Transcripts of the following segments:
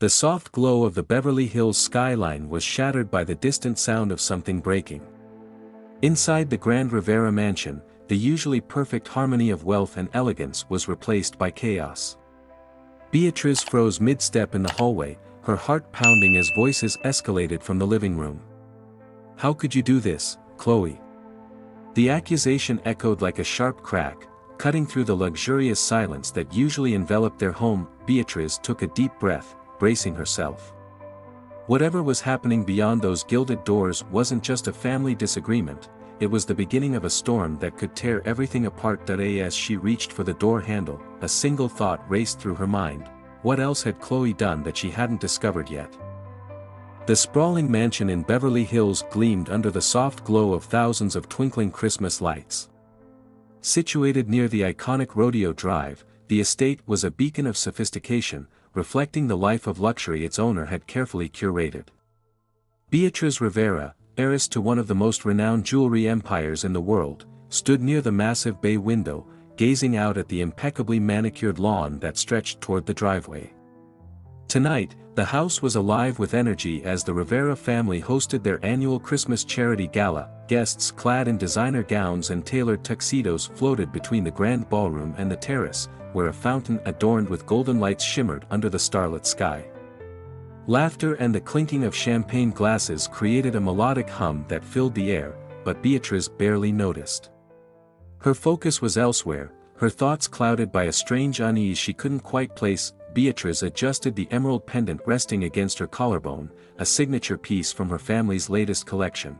The soft glow of the Beverly Hills skyline was shattered by the distant sound of something breaking. Inside the Grand Rivera mansion, the usually perfect harmony of wealth and elegance was replaced by chaos. Beatrice froze mid-step in the hallway, her heart pounding as voices escalated from the living room. "How could you do this, Chloe?" The accusation echoed like a sharp crack, cutting through the luxurious silence that usually enveloped their home. Beatrice took a deep breath, bracing herself. Whatever was happening beyond those gilded doors wasn't just a family disagreement, it was the beginning of a storm that could tear everything apart. As she reached for the door handle, a single thought raced through her mind: what else had Chloe done that she hadn't discovered yet? The sprawling mansion in Beverly Hills gleamed under the soft glow of thousands of twinkling Christmas lights. Situated near the iconic Rodeo Drive, the estate was a beacon of sophistication, reflecting the life of luxury its owner had carefully curated. Beatrice Rivera, heiress to one of the most renowned jewelry empires in the world, stood near the massive bay window, gazing out at the impeccably manicured lawn that stretched toward the driveway. Tonight, the house was alive with energy as the Rivera family hosted their annual Christmas charity gala. Guests clad in designer gowns and tailored tuxedos floated between the grand ballroom and the terrace, where a fountain adorned with golden lights shimmered under the starlit sky. Laughter and the clinking of champagne glasses created a melodic hum that filled the air, but Beatrice barely noticed. Her focus was elsewhere, her thoughts clouded by a strange unease she couldn't quite place. Beatrice adjusted the emerald pendant resting against her collarbone, a signature piece from her family's latest collection.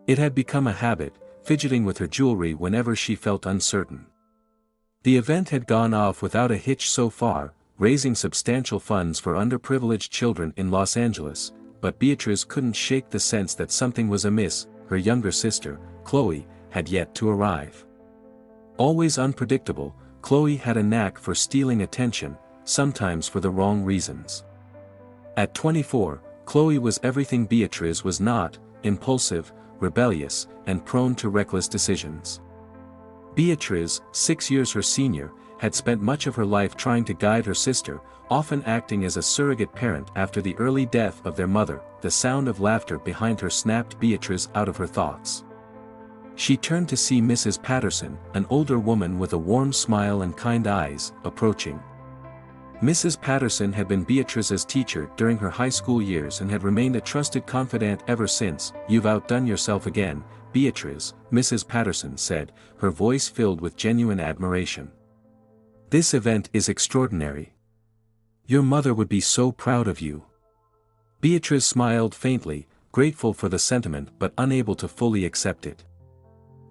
It had become a habit, fidgeting with her jewelry whenever she felt uncertain. The event had gone off without a hitch so far, raising substantial funds for underprivileged children in Los Angeles, but Beatrice couldn't shake the sense that something was amiss. Her younger sister, Chloe, had yet to arrive. Always unpredictable, Chloe had a knack for stealing attention, sometimes for the wrong reasons. At 24, Chloe was everything Beatrice was not: impulsive, rebellious, and prone to reckless decisions. Beatrice, 6 years her senior, had spent much of her life trying to guide her sister, often acting as a surrogate parent after the early death of their mother. The sound of laughter behind her snapped Beatrice out of her thoughts. She turned to see Mrs. Patterson, an older woman with a warm smile and kind eyes, approaching. Mrs. Patterson had been Beatrice's teacher during her high school years and had remained a trusted confidant ever since. "You've outdone yourself again, Beatrice," Mrs. Patterson said, her voice filled with genuine admiration. "This event is extraordinary. Your mother would be so proud of you." Beatrice smiled faintly, grateful for the sentiment but unable to fully accept it.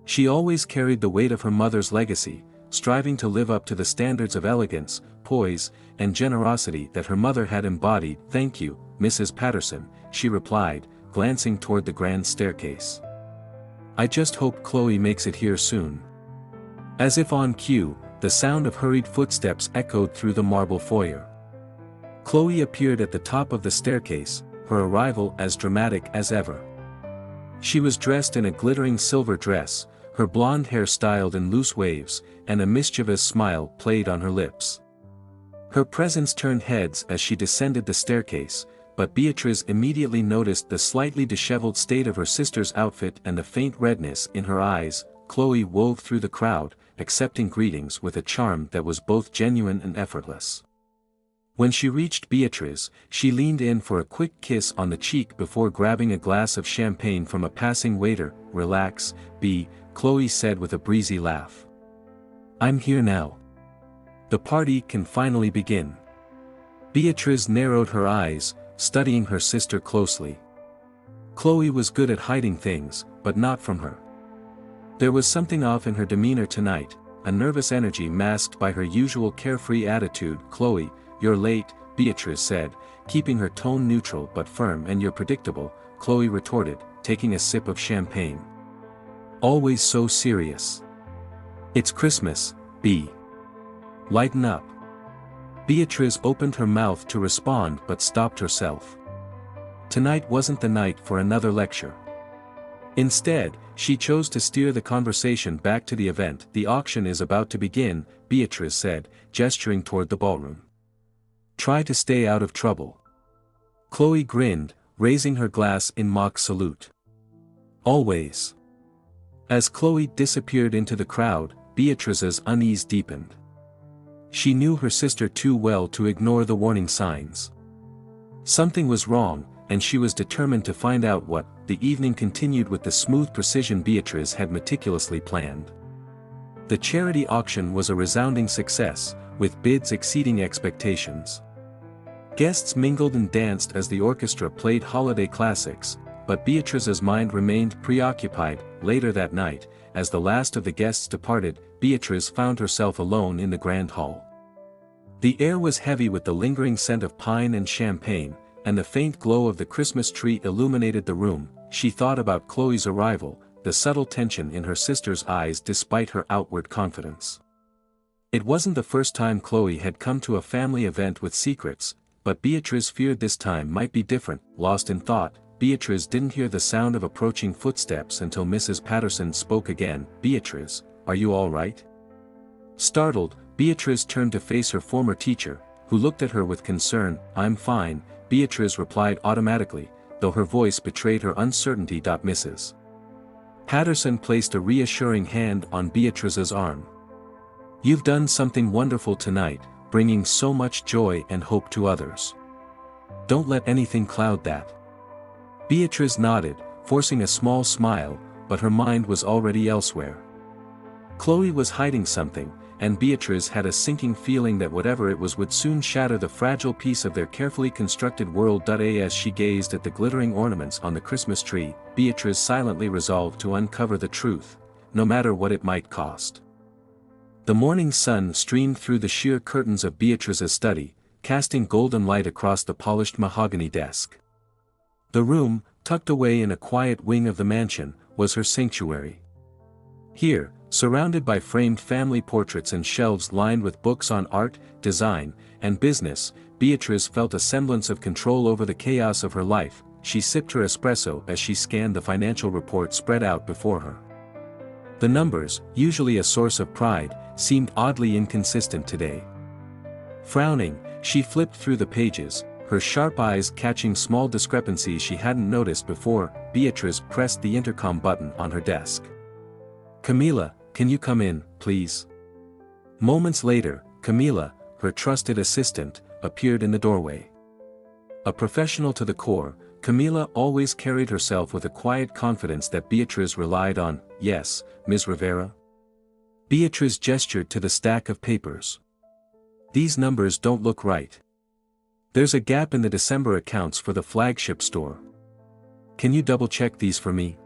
She always carried the weight of her mother's legacy, striving to live up to the standards of elegance, poise, and generosity that her mother had embodied. "Thank you, Mrs. Patterson," she replied, glancing toward the grand staircase. "I just hope Chloe makes it here soon." As if on cue, the sound of hurried footsteps echoed through the marble foyer. Chloe appeared at the top of the staircase, her arrival as dramatic as ever. She was dressed in a glittering silver dress, her blonde hair styled in loose waves, and a mischievous smile played on her lips. Her presence turned heads as she descended the staircase, but Beatrice immediately noticed the slightly disheveled state of her sister's outfit and the faint redness in her eyes. Chloe wove through the crowd, accepting greetings with a charm that was both genuine and effortless. When she reached Beatrice, she leaned in for a quick kiss on the cheek before grabbing a glass of champagne from a passing waiter. "Relax, B," Chloe said with a breezy laugh. "I'm here now. The party can finally begin." Beatrice narrowed her eyes, studying her sister closely. Chloe was good at hiding things, but not from her. There was something off in her demeanor tonight, a nervous energy masked by her usual carefree attitude. "Chloe, you're late," Beatrice said, keeping her tone neutral but firm. "And you're predictable," Chloe retorted, taking a sip of champagne. "Always so serious." "It's Christmas, B. Lighten up." Beatrice opened her mouth to respond but stopped herself. Tonight wasn't the night for another lecture. Instead, she chose to steer the conversation back to the event. "The auction is about to begin," Beatrice said, gesturing toward the ballroom. Try to stay out of trouble. Chloe grinned, raising her glass in mock salute. Always. As Chloe disappeared into the crowd, Beatrice's unease deepened. She knew her sister too well to ignore the warning signs. Something was wrong, and she was determined to find out what. The evening continued with the smooth precision Beatrice had meticulously planned. The charity auction was a resounding success, with bids exceeding expectations. Guests mingled and danced as the orchestra played holiday classics, but Beatrice's mind remained preoccupied. Later that night, as the last of the guests departed, Beatrice found herself alone in the grand hall. The air was heavy with the lingering scent of pine and champagne, and the faint glow of the Christmas tree illuminated the room. She thought about Chloe's arrival, the subtle tension in her sister's eyes despite her outward confidence. It wasn't the first time Chloe had come to a family event with secrets, but Beatrice feared this time might be different. Lost in thought, Beatrice didn't hear the sound of approaching footsteps until Mrs. Patterson spoke again. "Beatrice, are you all right?" Startled, Beatrice turned to face her former teacher, who looked at her with concern. "I'm fine," Beatrice replied automatically, though her voice betrayed her uncertainty. Mrs. Patterson placed a reassuring hand on Beatrice's arm. "You've done something wonderful tonight, bringing so much joy and hope to others. Don't let anything cloud that." Beatrice nodded, forcing a small smile, but her mind was already elsewhere. Chloe was hiding something, and Beatrice had a sinking feeling that whatever it was would soon shatter the fragile piece of their carefully constructed world. As she gazed at the glittering ornaments on the Christmas tree, Beatrice silently resolved to uncover the truth, no matter what it might cost. The morning sun streamed through the sheer curtains of Beatrice's study, casting golden light across the polished mahogany desk. The room, tucked away in a quiet wing of the mansion, was her sanctuary. Here, surrounded by framed family portraits and shelves lined with books on art, design, and business, Beatrice felt a semblance of control over the chaos of her life. She sipped her espresso as she scanned the financial report spread out before her. The numbers, usually a source of pride, seemed oddly inconsistent today. Frowning, she flipped through the pages, her sharp eyes catching small discrepancies she hadn't noticed before. Beatrice pressed the intercom button on her desk. "Camila, can you come in, please?" Moments later, Camila, her trusted assistant, appeared in the doorway. A professional to the core, Camila always carried herself with a quiet confidence that Beatrice relied on. "Yes, Ms. Rivera?" Beatrice gestured to the stack of papers. "These numbers don't look right. There's a gap in the December accounts for the flagship store. Can you double-check these for me?"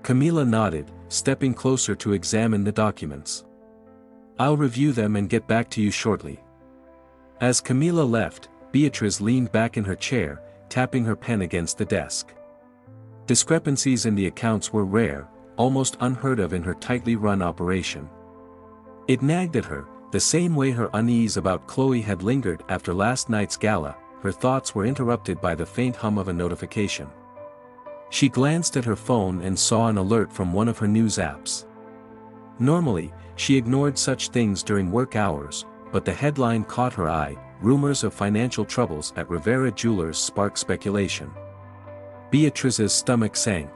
Camila nodded, stepping closer to examine the documents. "I'll review them and get back to you shortly." As Camila left, Beatrice leaned back in her chair, tapping her pen against the desk. Discrepancies in the accounts were rare, almost unheard of in her tightly run operation. It nagged at her, the same way her unease about Chloe had lingered after last night's gala. Her thoughts were interrupted by the faint hum of a notification. She glanced at her phone and saw an alert from one of her news apps. Normally, she ignored such things during work hours, but the headline caught her eye. "Rumors of financial troubles at Rivera Jewelers spark speculation." Beatrice's stomach sank.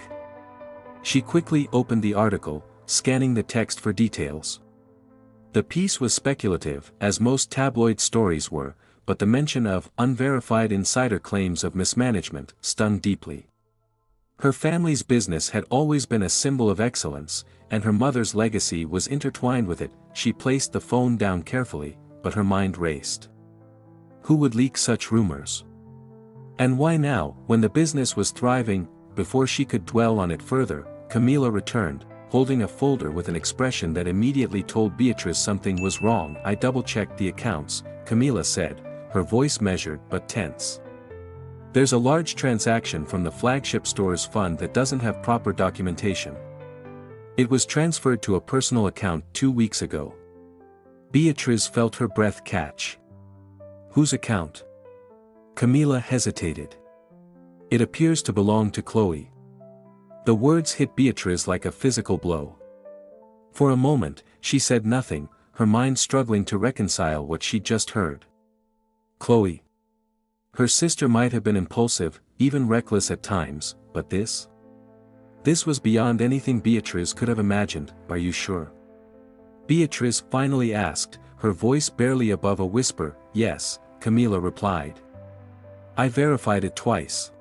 She quickly opened the article, scanning the text for details. The piece was speculative, as most tabloid stories were, but the mention of unverified insider claims of mismanagement stung deeply. Her family's business had always been a symbol of excellence, and her mother's legacy was intertwined with it. She placed the phone down carefully, but her mind raced. Who would leak such rumors? And why now, when the business was thriving? Before she could dwell on it further, Camila returned, holding a folder with an expression that immediately told Beatrice something was wrong. "I double-checked the accounts," Camila said, her voice measured but tense. "There's a large transaction from the flagship store's fund that doesn't have proper documentation. It was transferred to a personal account 2 weeks ago." Beatrice felt her breath catch. "Whose account?" Camila hesitated. "It appears to belong to Chloe." The words hit Beatrice like a physical blow. For a moment, she said nothing, her mind struggling to reconcile what she'd just heard. Chloe. Her sister might have been impulsive, even reckless at times, but this? This was beyond anything Beatrice could have imagined, are you sure? Beatrice finally asked, her voice barely above a whisper. Yes, Camila replied. I verified it twice.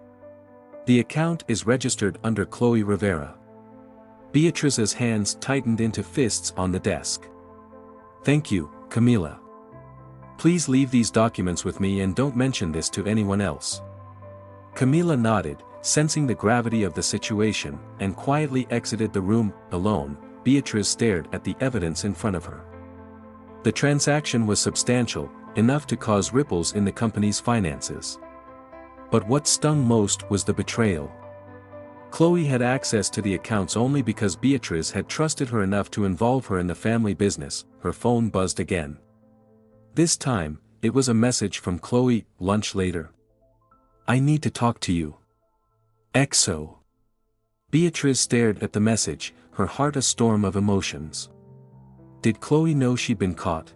The account is registered under Chloe Rivera. Beatrice's hands tightened into fists on the desk. Thank you, Camila. Please leave these documents with me and don't mention this to anyone else. Camila nodded, sensing the gravity of the situation, and quietly exited the room. Alone, Beatrice stared at the evidence in front of her. The transaction was substantial, enough to cause ripples in the company's finances. But what stung most was the betrayal. Chloe had access to the accounts only because Beatrice had trusted her enough to involve her in the family business. Her phone buzzed again. This time, it was a message from Chloe. Lunch later. I need to talk to you. XO. Beatrice stared at the message, her heart a storm of emotions. Did Chloe know she'd been caught?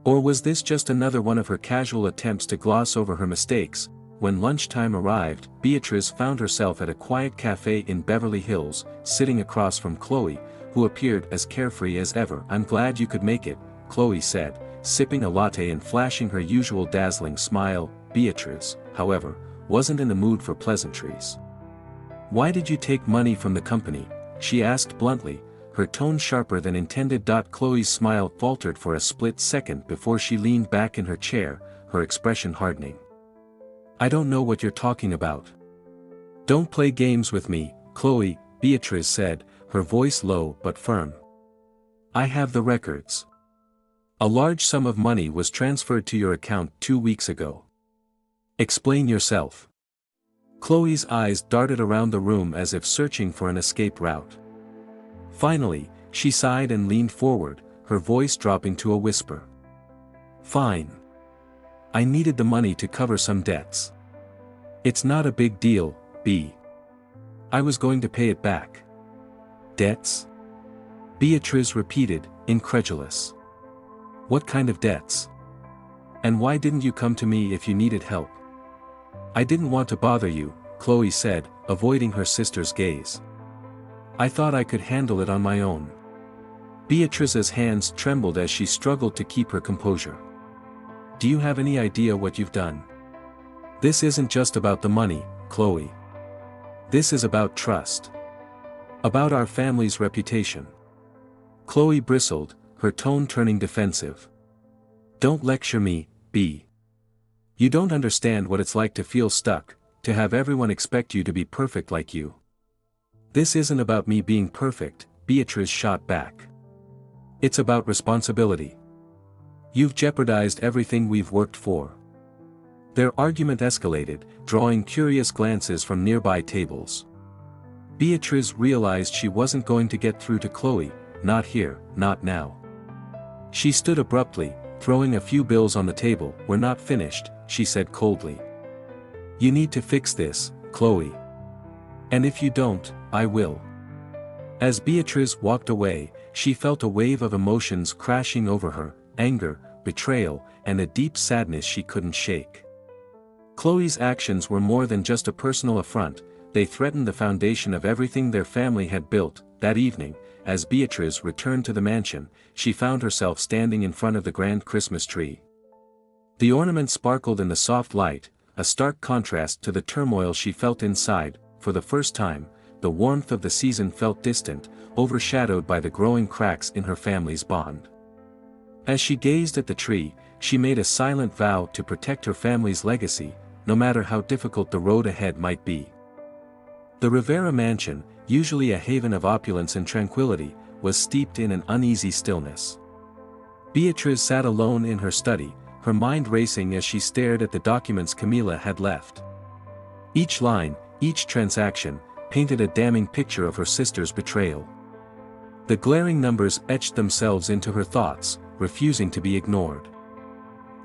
Or was this just another one of her casual attempts to gloss over her mistakes? When lunchtime arrived, Beatrice found herself at a quiet cafe in Beverly Hills, sitting across from Chloe, who appeared as carefree as ever. I'm glad you could make it, Chloe said, sipping a latte and flashing her usual dazzling smile. Beatrice, however, wasn't in the mood for pleasantries. Why did you take money from the company? She asked bluntly, her tone sharper than intended. Chloe's smile faltered for a split second before she leaned back in her chair, her expression hardening. I don't know what you're talking about. Don't play games with me, Chloe, Beatrice said, her voice low but firm. I have the records. A large sum of money was transferred to your account 2 weeks ago. Explain yourself. Chloe's eyes darted around the room as if searching for an escape route. Finally, she sighed and leaned forward, her voice dropping to a whisper. Fine. I needed the money to cover some debts. It's not a big deal, B. I was going to pay it back. Debts? Beatrice repeated, incredulous. What kind of debts? And why didn't you come to me if you needed help? I didn't want to bother you, Chloe said, avoiding her sister's gaze. I thought I could handle it on my own. Beatrice's hands trembled as she struggled to keep her composure. Do you have any idea what you've done? This isn't just about the money, Chloe. This is about trust. About our family's reputation. Chloe bristled, her tone turning defensive. Don't lecture me, B. You don't understand what it's like to feel stuck, to have everyone expect you to be perfect like you. This isn't about me being perfect, Beatrice shot back. It's about responsibility. You've jeopardized everything we've worked for. Their argument escalated, drawing curious glances from nearby tables. Beatrice realized she wasn't going to get through to Chloe, not here, not now. She stood abruptly, throwing a few bills on the table. We're not finished, she said coldly. You need to fix this, Chloe. And if you don't, I will. As Beatrice walked away, she felt a wave of emotions crashing over her, anger, betrayal, and a deep sadness she couldn't shake. Chloe's actions were more than just a personal affront, they threatened the foundation of everything their family had built. That evening, as Beatrice returned to the mansion, she found herself standing in front of the grand Christmas tree. The ornament sparkled in the soft light, a stark contrast to the turmoil she felt inside. For the first time, the warmth of the season felt distant, overshadowed by the growing cracks in her family's bond. As she gazed at the tree, she made a silent vow to protect her family's legacy, no matter how difficult the road ahead might be. The Rivera mansion, usually a haven of opulence and tranquility, was steeped in an uneasy stillness. Beatrice sat alone in her study, her mind racing as she stared at the documents Camila had left. Each line, each transaction, painted a damning picture of her sister's betrayal. The glaring numbers etched themselves into her thoughts, refusing to be ignored.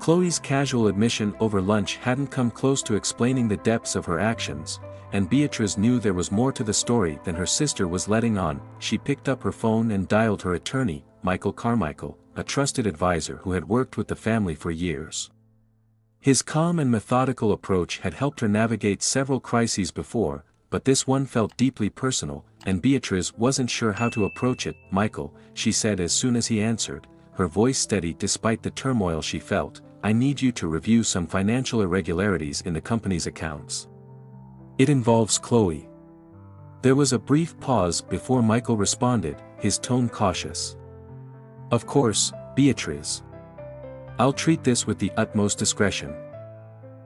Chloe's casual admission over lunch hadn't come close to explaining the depths of her actions, and Beatrice knew there was more to the story than her sister was letting on. She picked up her phone and dialed her attorney, Michael Carmichael, a trusted advisor who had worked with the family for years. His calm and methodical approach had helped her navigate several crises before, but this one felt deeply personal, and Beatrice wasn't sure how to approach it. "Michael," she said as soon as he answered, her voice steady despite the turmoil she felt, "I need you to review some financial irregularities in the company's accounts. It involves Chloe." There was a brief pause before Michael responded, his tone cautious. "Of course, Beatrice. I'll treat this with the utmost discretion.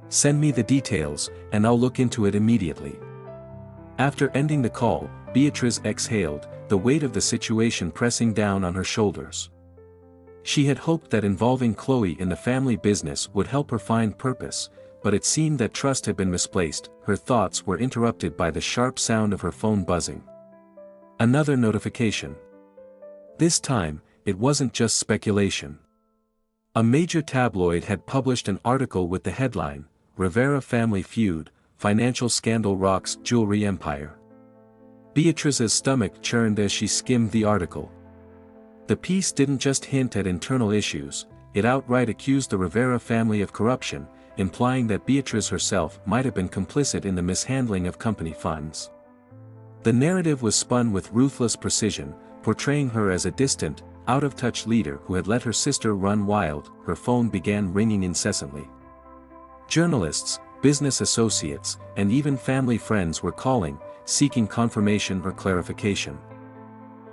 Send me the details, and I'll look into it immediately." After ending the call, Beatrice exhaled, the weight of the situation pressing down on her shoulders. She had hoped that involving Chloe in the family business would help her find purpose, but it seemed that trust had been misplaced. Her thoughts were interrupted by the sharp sound of her phone buzzing. Another notification. This time, it wasn't just speculation. A major tabloid had published an article with the headline, "Rivera Family Feud, Financial Scandal Rocks Jewelry Empire." Beatrice's stomach churned as she skimmed the article. The piece didn't just hint at internal issues, it outright accused the Rivera family of corruption, implying that Beatrice herself might have been complicit in the mishandling of company funds. The narrative was spun with ruthless precision, portraying her as a distant, out-of-touch leader who had let her sister run wild. Her phone began ringing incessantly. Journalists, business associates, and even family friends were calling, seeking confirmation or clarification.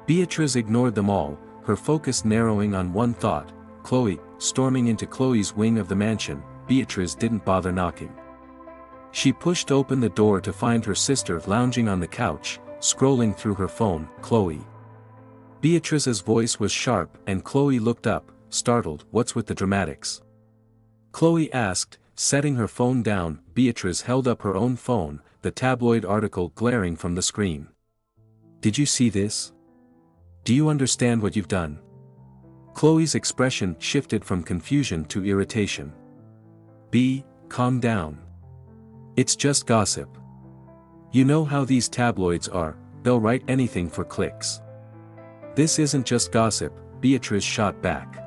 Beatrice ignored them all, her focus narrowing on one thought, Chloe. Storming into Chloe's wing of the mansion, Beatrice didn't bother knocking. She pushed open the door to find her sister lounging on the couch, scrolling through her phone. "Chloe." Beatrice's voice was sharp, and Chloe looked up, startled. "What's with the dramatics?" Chloe asked, setting her phone down. Beatrice held up her own phone, the tabloid article glaring from the screen. "Did you see this? Do you understand what you've done?" Chloe's expression shifted from confusion to irritation. Calm down. It's just gossip. You know how these tabloids are, they'll write anything for clicks." "This isn't just gossip," Beatrice shot back.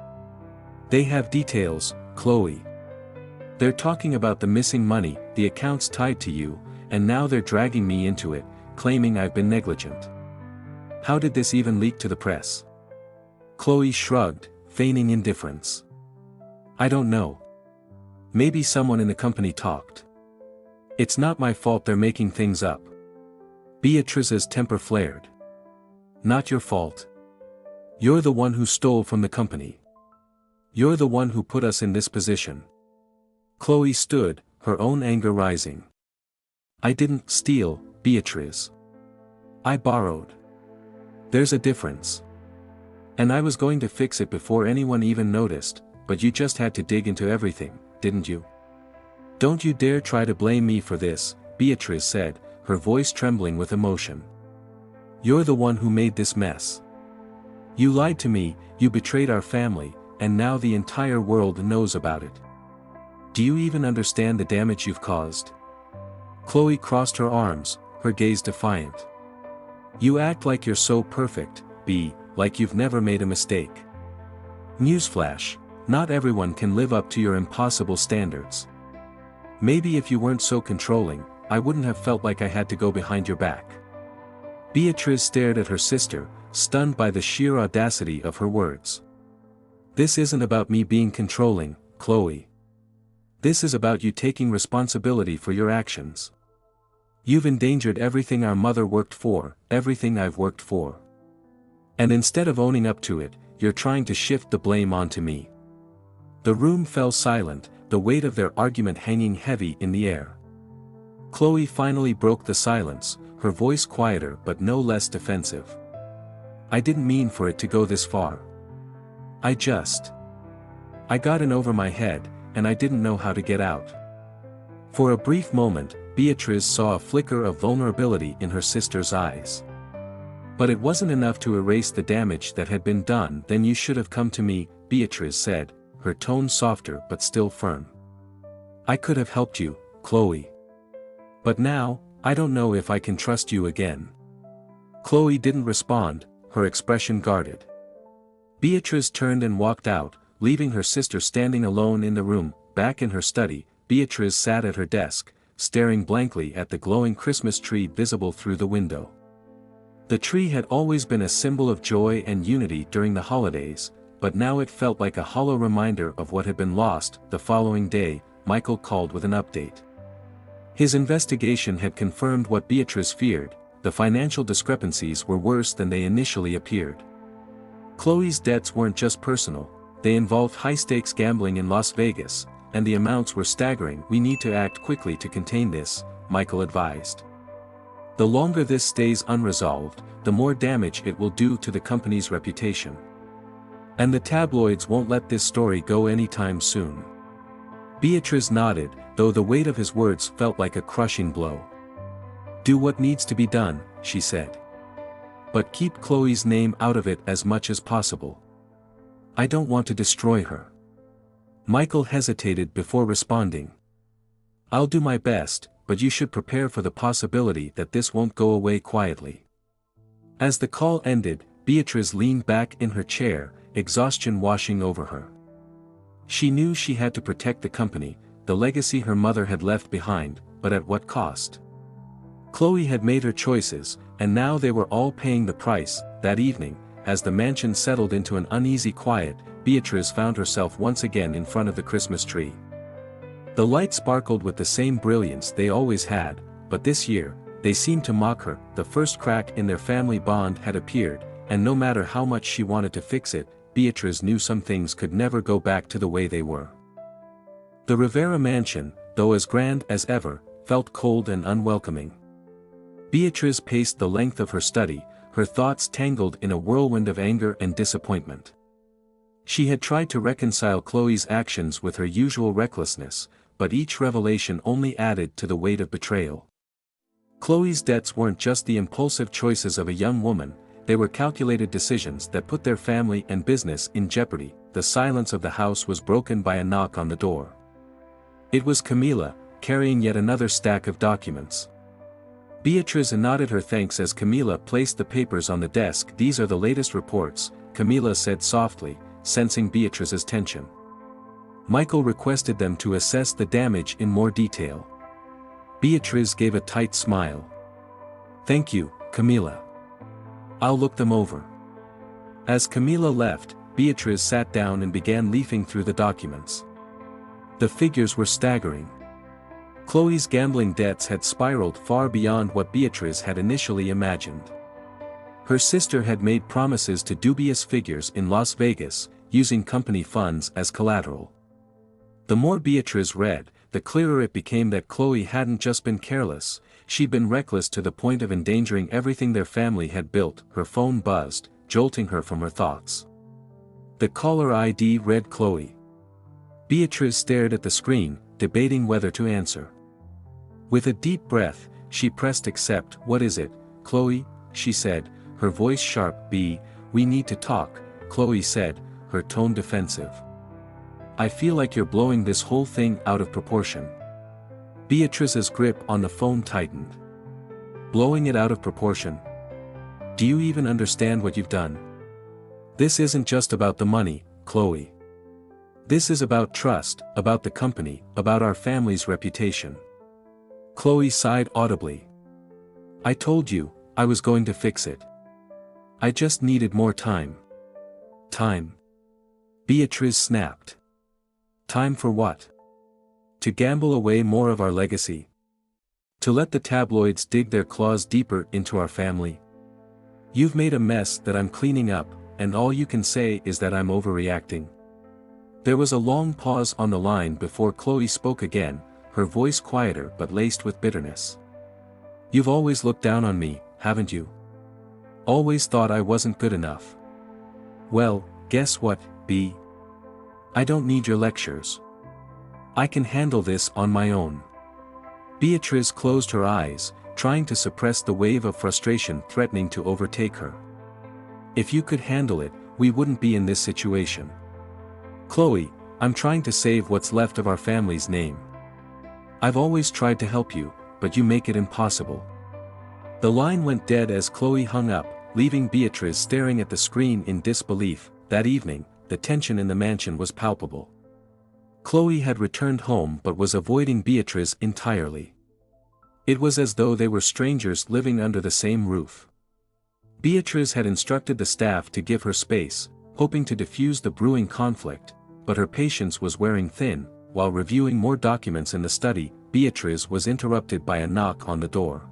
"They have details, Chloe. They're talking about the missing money, the accounts tied to you, and now they're dragging me into it, claiming I've been negligent. How did this even leak to the press?" Chloe shrugged, feigning indifference. "I don't know. Maybe someone in the company talked. It's not my fault they're making things up." Beatrice's temper flared. "Not your fault. You're the one who stole from the company. You're the one who put us in this position." Chloe stood, her own anger rising. "I didn't steal, Beatrice. I borrowed. There's a difference. And I was going to fix it before anyone even noticed, but you just had to dig into everything, didn't you? Don't you dare try to blame me for this," Beatrice said, her voice trembling with emotion. "You're the one who made this mess. You lied to me, you betrayed our family, and now the entire world knows about it. Do you even understand the damage you've caused?" Chloe crossed her arms, her gaze defiant. "You act like you're so perfect, like you've never made a mistake. Newsflash, not everyone can live up to your impossible standards. Maybe if you weren't so controlling, I wouldn't have felt like I had to go behind your back." Beatrice stared at her sister, stunned by the sheer audacity of her words. "This isn't about me being controlling, Chloe. This is about you taking responsibility for your actions. You've endangered everything our mother worked for, everything I've worked for. And instead of owning up to it, you're trying to shift the blame onto me." The room fell silent, the weight of their argument hanging heavy in the air. Chloe finally broke the silence, her voice quieter but no less defensive. "I didn't mean for it to go this far. I got in over my head, and I didn't know how to get out." For a brief moment, Beatrice saw a flicker of vulnerability in her sister's eyes. "But it wasn't enough to erase the damage that had been done." "Then you should have come to me," Beatrice said, her tone softer but still firm. "I could have helped you, Chloe. But now, I don't know if I can trust you again." Chloe didn't respond, her expression guarded. Beatrice turned and walked out, leaving her sister standing alone in the room. back in her study, Beatrice sat at her desk, staring blankly at the glowing Christmas tree visible through the window. The tree had always been a symbol of joy and unity during the holidays, but now it felt like a hollow reminder of what had been lost. The following day, Michael called with an update. His investigation had confirmed what Beatrice feared: the financial discrepancies were worse than they initially appeared. Chloe's debts weren't just personal, they involved high-stakes gambling in Las Vegas, and the amounts were staggering. "We need to act quickly to contain this," Michael advised. "The longer this stays unresolved, the more damage it will do to the company's reputation. And the tabloids won't let this story go anytime soon." Beatrice nodded, though the weight of his words felt like a crushing blow. "Do what needs to be done," she said. "But keep Chloe's name out of it as much as possible. I don't want to destroy her." Michael hesitated before responding. "I'll do my best, but you should prepare for the possibility that this won't go away quietly." As the call ended, Beatrice leaned back in her chair, exhaustion washing over her. She knew she had to protect the company, the legacy her mother had left behind, but at what cost? Chloe had made her choices, and now they were all paying the price. That evening, as the mansion settled into an uneasy quiet, Beatrice found herself once again in front of the Christmas tree. The lights sparkled with the same brilliance they always had, but this year, they seemed to mock her. The first crack in their family bond had appeared, and no matter how much she wanted to fix it, Beatrice knew some things could never go back to the way they were. The Rivera mansion, though as grand as ever, felt cold and unwelcoming. Beatrice paced the length of her study, her thoughts tangled in a whirlwind of anger and disappointment. She had tried to reconcile Chloe's actions with her usual recklessness, but each revelation only added to the weight of betrayal. Chloe's debts weren't just the impulsive choices of a young woman, they were calculated decisions that put their family and business in jeopardy. The silence of the house was broken by a knock on the door. It was Camila, carrying yet another stack of documents. Beatrice nodded her thanks as Camila placed the papers on the desk. "These are the latest reports," Camila said softly, sensing Beatrice's tension. Michael requested them to assess the damage in more detail. Beatrice gave a tight smile. "Thank you, Camila. I'll look them over." As Camila left, Beatrice sat down and began leafing through the documents. The figures were staggering. Chloe's gambling debts had spiraled far beyond what Beatrice had initially imagined. Her sister had made promises to dubious figures in Las Vegas, using company funds as collateral. The more Beatrice read, the clearer it became that Chloe hadn't just been careless, she'd been reckless to the point of endangering everything their family had built. Her phone buzzed, jolting her from her thoughts. The caller ID read Chloe. Beatrice stared at the screen, debating whether to answer. With a deep breath, she pressed accept. "What is it, Chloe?" she said, her voice sharp. "We need to talk," Chloe said, her tone defensive. "I feel like you're blowing this whole thing out of proportion." Beatrice's grip on the phone tightened. "Blowing it out of proportion? Do you even understand what you've done? This isn't just about the money, Chloe. This is about trust, about the company, about our family's reputation." Chloe sighed audibly. "I told you, I was going to fix it. I just needed more time." "Time?" Beatrice snapped. "Time for what? To gamble away more of our legacy? To let the tabloids dig their claws deeper into our family? You've made a mess that I'm cleaning up, and all you can say is that I'm overreacting." There was a long pause on the line before Chloe spoke again, her voice quieter but laced with bitterness. "You've always looked down on me, haven't you? Always thought I wasn't good enough. Well, guess what, B? I don't need your lectures. I can handle this on my own." Beatrice closed her eyes, trying to suppress the wave of frustration threatening to overtake her. "If you could handle it, we wouldn't be in this situation. Chloe, I'm trying to save what's left of our family's name. I've always tried to help you, but you make it impossible." The line went dead as Chloe hung up, leaving Beatrice staring at the screen in disbelief. That evening, the tension in the mansion was palpable. Chloe had returned home but was avoiding Beatrice entirely. It was as though they were strangers living under the same roof. Beatrice had instructed the staff to give her space, hoping to diffuse the brewing conflict, but her patience was wearing thin. While reviewing more documents in the study, Beatrice was interrupted by a knock on the door.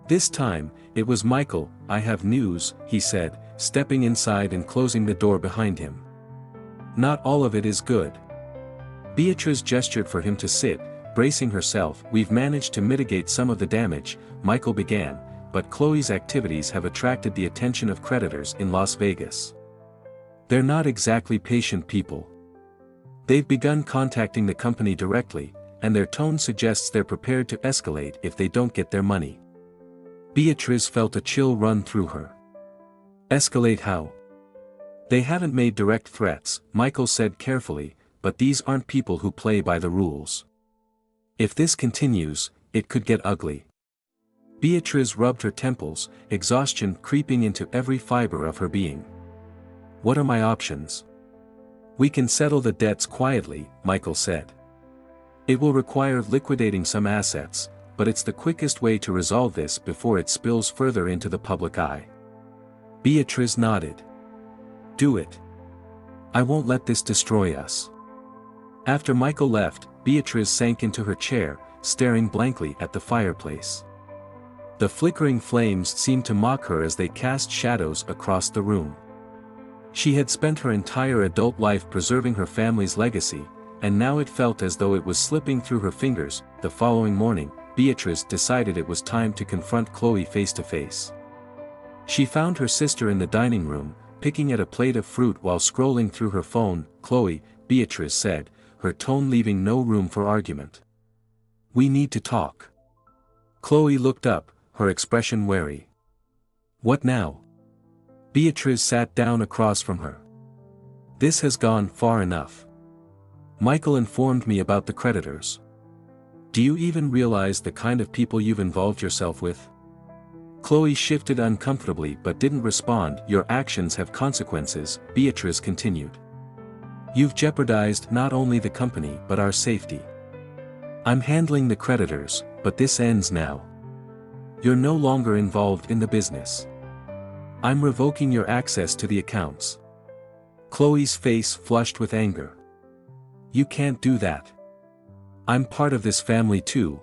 This time, it was Michael. "I have news," he said, stepping inside and closing the door behind him. "Not all of it is good." Beatrice gestured for him to sit, bracing herself. "We've managed to mitigate some of the damage," Michael began, "but Chloe's activities have attracted the attention of creditors in Las Vegas. They're not exactly patient people. They've begun contacting the company directly, and their tone suggests they're prepared to escalate if they don't get their money." Beatrice felt a chill run through her. "Escalate how?" "They haven't made direct threats," Michael said carefully, "but these aren't people who play by the rules. If this continues, it could get ugly." Beatrice rubbed her temples, exhaustion creeping into every fiber of her being. "What are my options?" "We can settle the debts quietly," Michael said. "It will require liquidating some assets, but it's the quickest way to resolve this before it spills further into the public eye." Beatrice nodded. "Do it. I won't let this destroy us." After Michael left, Beatrice sank into her chair, staring blankly at the fireplace. The flickering flames seemed to mock her as they cast shadows across the room. She had spent her entire adult life preserving her family's legacy, and now it felt as though it was slipping through her fingers. The following morning, Beatrice decided it was time to confront Chloe face to face. She found her sister in the dining room, picking at a plate of fruit while scrolling through her phone. "Chloe," Beatrice said, her tone leaving no room for argument. "We need to talk." Chloe looked up, her expression wary. "What now?" Beatrice sat down across from her. "This has gone far enough. Michael informed me about the creditors. Do you even realize the kind of people you've involved yourself with?" Chloe shifted uncomfortably but didn't respond. "Your actions have consequences," Beatrice continued. "You've jeopardized not only the company but our safety. I'm handling the creditors, but this ends now. You're no longer involved in the business. I'm revoking your access to the accounts." Chloe's face flushed with anger. "You can't do that. I'm part of this family too."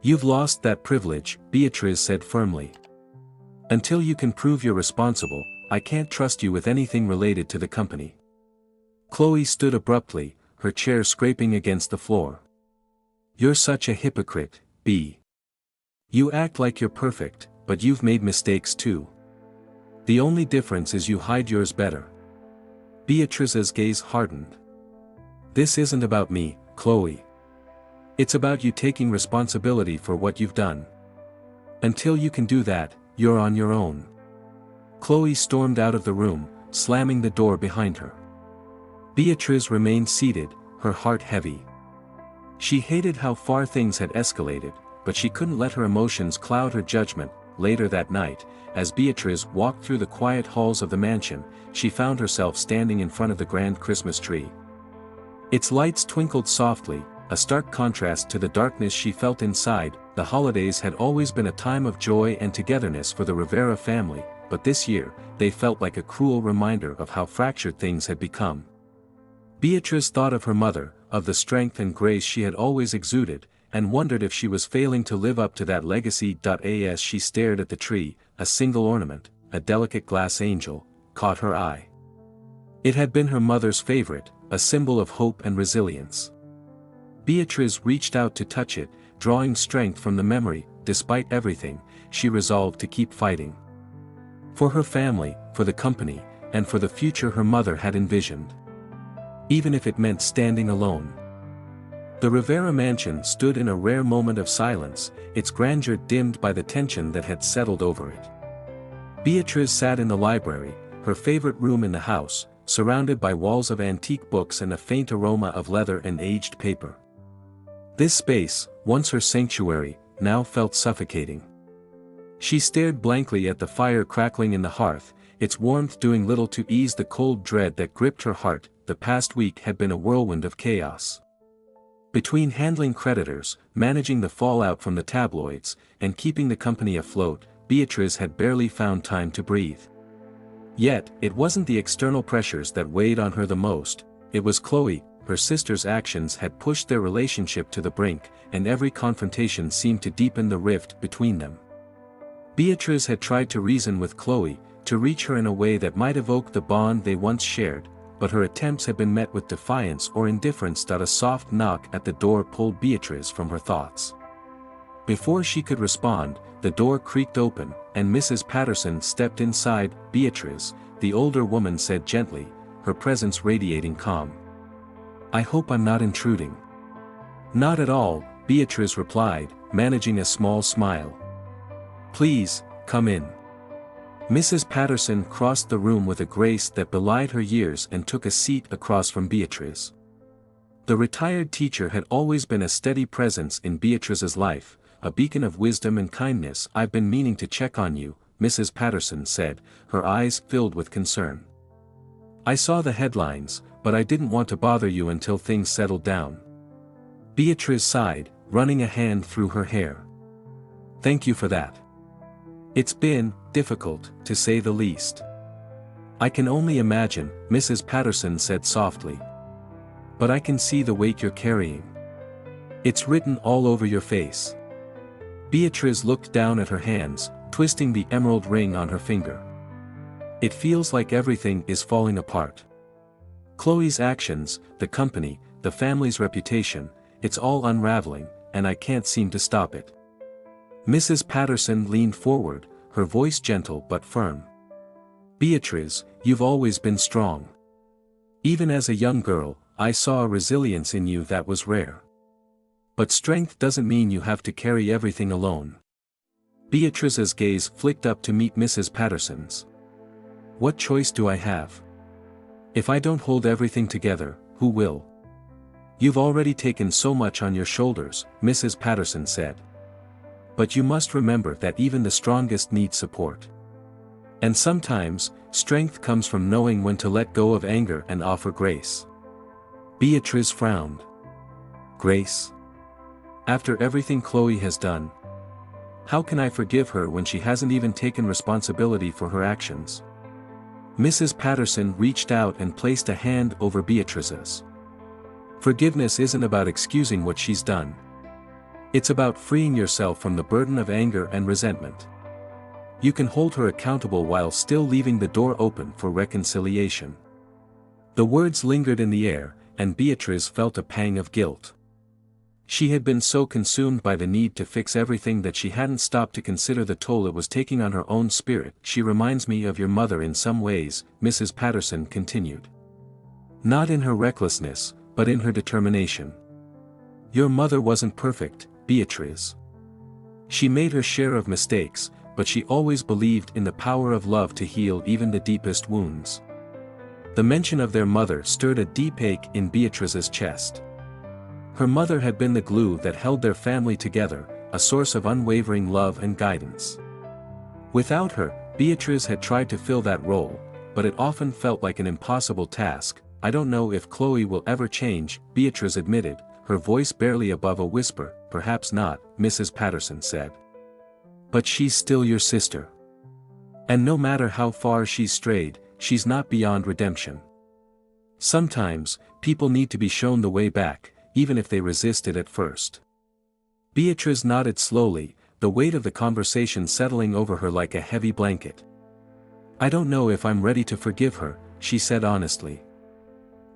"You've lost that privilege," Beatrice said firmly. "Until you can prove you're responsible, I can't trust you with anything related to the company." Chloe stood abruptly, her chair scraping against the floor. "You're such a hypocrite, B. You act like you're perfect, but you've made mistakes too. The only difference is you hide yours better." Beatrice's gaze hardened. "This isn't about me, Chloe. It's about you taking responsibility for what you've done. Until you can do that, you're on your own." Chloe stormed out of the room, slamming the door behind her. Beatrice remained seated, her heart heavy. She hated how far things had escalated, but she couldn't let her emotions cloud her judgment. Later that night, as Beatrice walked through the quiet halls of the mansion, she found herself standing in front of the grand Christmas tree. Its lights twinkled softly, a stark contrast to the darkness she felt inside. The holidays had always been a time of joy and togetherness for the Rivera family, but this year, they felt like a cruel reminder of how fractured things had become. Beatrice thought of her mother, of the strength and grace she had always exuded, and wondered if she was failing to live up to that legacy. As she stared at the tree, a single ornament, a delicate glass angel, caught her eye. It had been her mother's favorite, a symbol of hope and resilience. Beatrice reached out to touch it, drawing strength from the memory. Despite everything, she resolved to keep fighting. For her family, for the company, and for the future her mother had envisioned. Even if it meant standing alone. The Rivera mansion stood in a rare moment of silence, its grandeur dimmed by the tension that had settled over it. Beatrice sat in the library, her favorite room in the house, surrounded by walls of antique books and a faint aroma of leather and aged paper. This space, once her sanctuary, now felt suffocating. She stared blankly at the fire crackling in the hearth, its warmth doing little to ease the cold dread that gripped her heart. The past week had been a whirlwind of chaos. Between handling creditors, managing the fallout from the tabloids, and keeping the company afloat, Beatrice had barely found time to breathe. Yet, it wasn't the external pressures that weighed on her the most, it was Chloe. Her sister's actions had pushed their relationship to the brink, and every confrontation seemed to deepen the rift between them. Beatrice had tried to reason with Chloe, to reach her in a way that might evoke the bond they once shared, but her attempts had been met with defiance or indifference. A soft knock at the door pulled Beatrice from her thoughts. Before she could respond, the door creaked open, and Mrs. Patterson stepped inside. "Beatrice," the older woman said gently, her presence radiating calm. "I hope I'm not intruding." "Not at all," Beatrice replied, managing a small smile. "Please, come in." Mrs. Patterson crossed the room with a grace that belied her years and took a seat across from Beatrice. The retired teacher had always been a steady presence in Beatrice's life, a beacon of wisdom and kindness. "I've been meaning to check on you," Mrs. Patterson said, her eyes filled with concern. "I saw the headlines, but I didn't want to bother you until things settled down." Beatrice sighed, running a hand through her hair. "Thank you for that. It's been difficult, to say the least." "I can only imagine," Mrs. Patterson said softly. "But I can see the weight you're carrying. It's written all over your face." Beatrice looked down at her hands, twisting the emerald ring on her finger. "It feels like everything is falling apart. Chloe's actions, the company, the family's reputation, it's all unraveling, and I can't seem to stop it." Mrs. Patterson leaned forward, her voice gentle but firm. "Beatrice, you've always been strong. Even as a young girl, I saw a resilience in you that was rare. But strength doesn't mean you have to carry everything alone." Beatrice's gaze flicked up to meet Mrs. Patterson's. "What choice do I have? If I don't hold everything together, who will?" "You've already taken so much on your shoulders," Mrs. Patterson said. "But you must remember that even the strongest need support. And sometimes, strength comes from knowing when to let go of anger and offer grace." Beatrice frowned. "Grace? After everything Chloe has done? How can I forgive her when she hasn't even taken responsibility for her actions?" Mrs. Patterson reached out and placed a hand over Beatrice's. "Forgiveness isn't about excusing what she's done. It's about freeing yourself from the burden of anger and resentment. You can hold her accountable while still leaving the door open for reconciliation." The words lingered in the air, and Beatrice felt a pang of guilt. She had been so consumed by the need to fix everything that she hadn't stopped to consider the toll it was taking on her own spirit. "She reminds me of your mother in some ways," Mrs. Patterson continued. "Not in her recklessness, but in her determination. Your mother wasn't perfect, Beatrice. She made her share of mistakes, but she always believed in the power of love to heal even the deepest wounds." The mention of their mother stirred a deep ache in Beatrice's chest. Her mother had been the glue that held their family together, a source of unwavering love and guidance. Without her, Beatrice had tried to fill that role, but it often felt like an impossible task. "I don't know if Chloe will ever change," Beatrice admitted, her voice barely above a whisper. "Perhaps not," Mrs. Patterson said. "But she's still your sister. And no matter how far she's strayed, she's not beyond redemption. Sometimes, people need to be shown the way back, even if they resist it at first." Beatrice nodded slowly, the weight of the conversation settling over her like a heavy blanket. "I don't know if I'm ready to forgive her," she said honestly.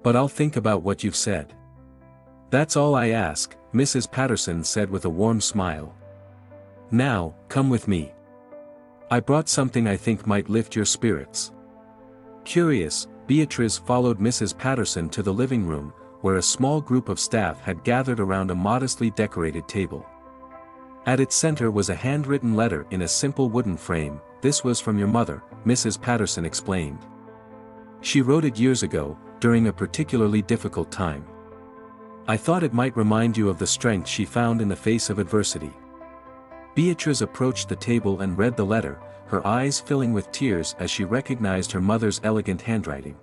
"But I'll think about what you've said." "That's all I ask," Mrs. Patterson said with a warm smile. "Now, come with me. I brought something I think might lift your spirits." Curious, Beatrice followed Mrs. Patterson to the living room, where a small group of staff had gathered around a modestly decorated table. At its center was a handwritten letter in a simple wooden frame. "This was from your mother," Mrs. Patterson explained. "She wrote it years ago, during a particularly difficult time. I thought it might remind you of the strength she found in the face of adversity." Beatrice approached the table and read the letter, her eyes filling with tears as she recognized her mother's elegant handwriting.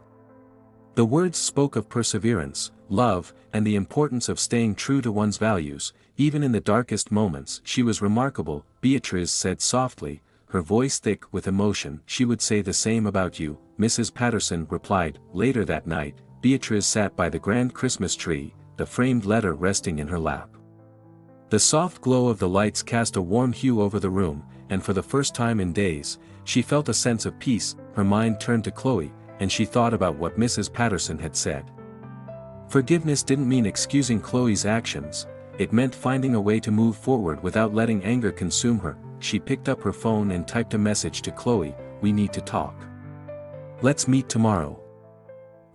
The words spoke of perseverance, love, and the importance of staying true to one's values, even in the darkest moments. She was remarkable, Beatrice said softly, her voice thick with emotion. She would say the same about you, Mrs. Patterson replied. Later that night, Beatrice sat by the grand Christmas tree, the framed letter resting in her lap. The soft glow of the lights cast a warm hue over the room, and for the first time in days, she felt a sense of peace. Her mind turned to Chloe, and she thought about what Mrs. Patterson had said. Forgiveness didn't mean excusing Chloe's actions, it meant finding a way to move forward without letting anger consume her. She picked up her phone and typed a message to Chloe, "We need to talk. Let's meet tomorrow."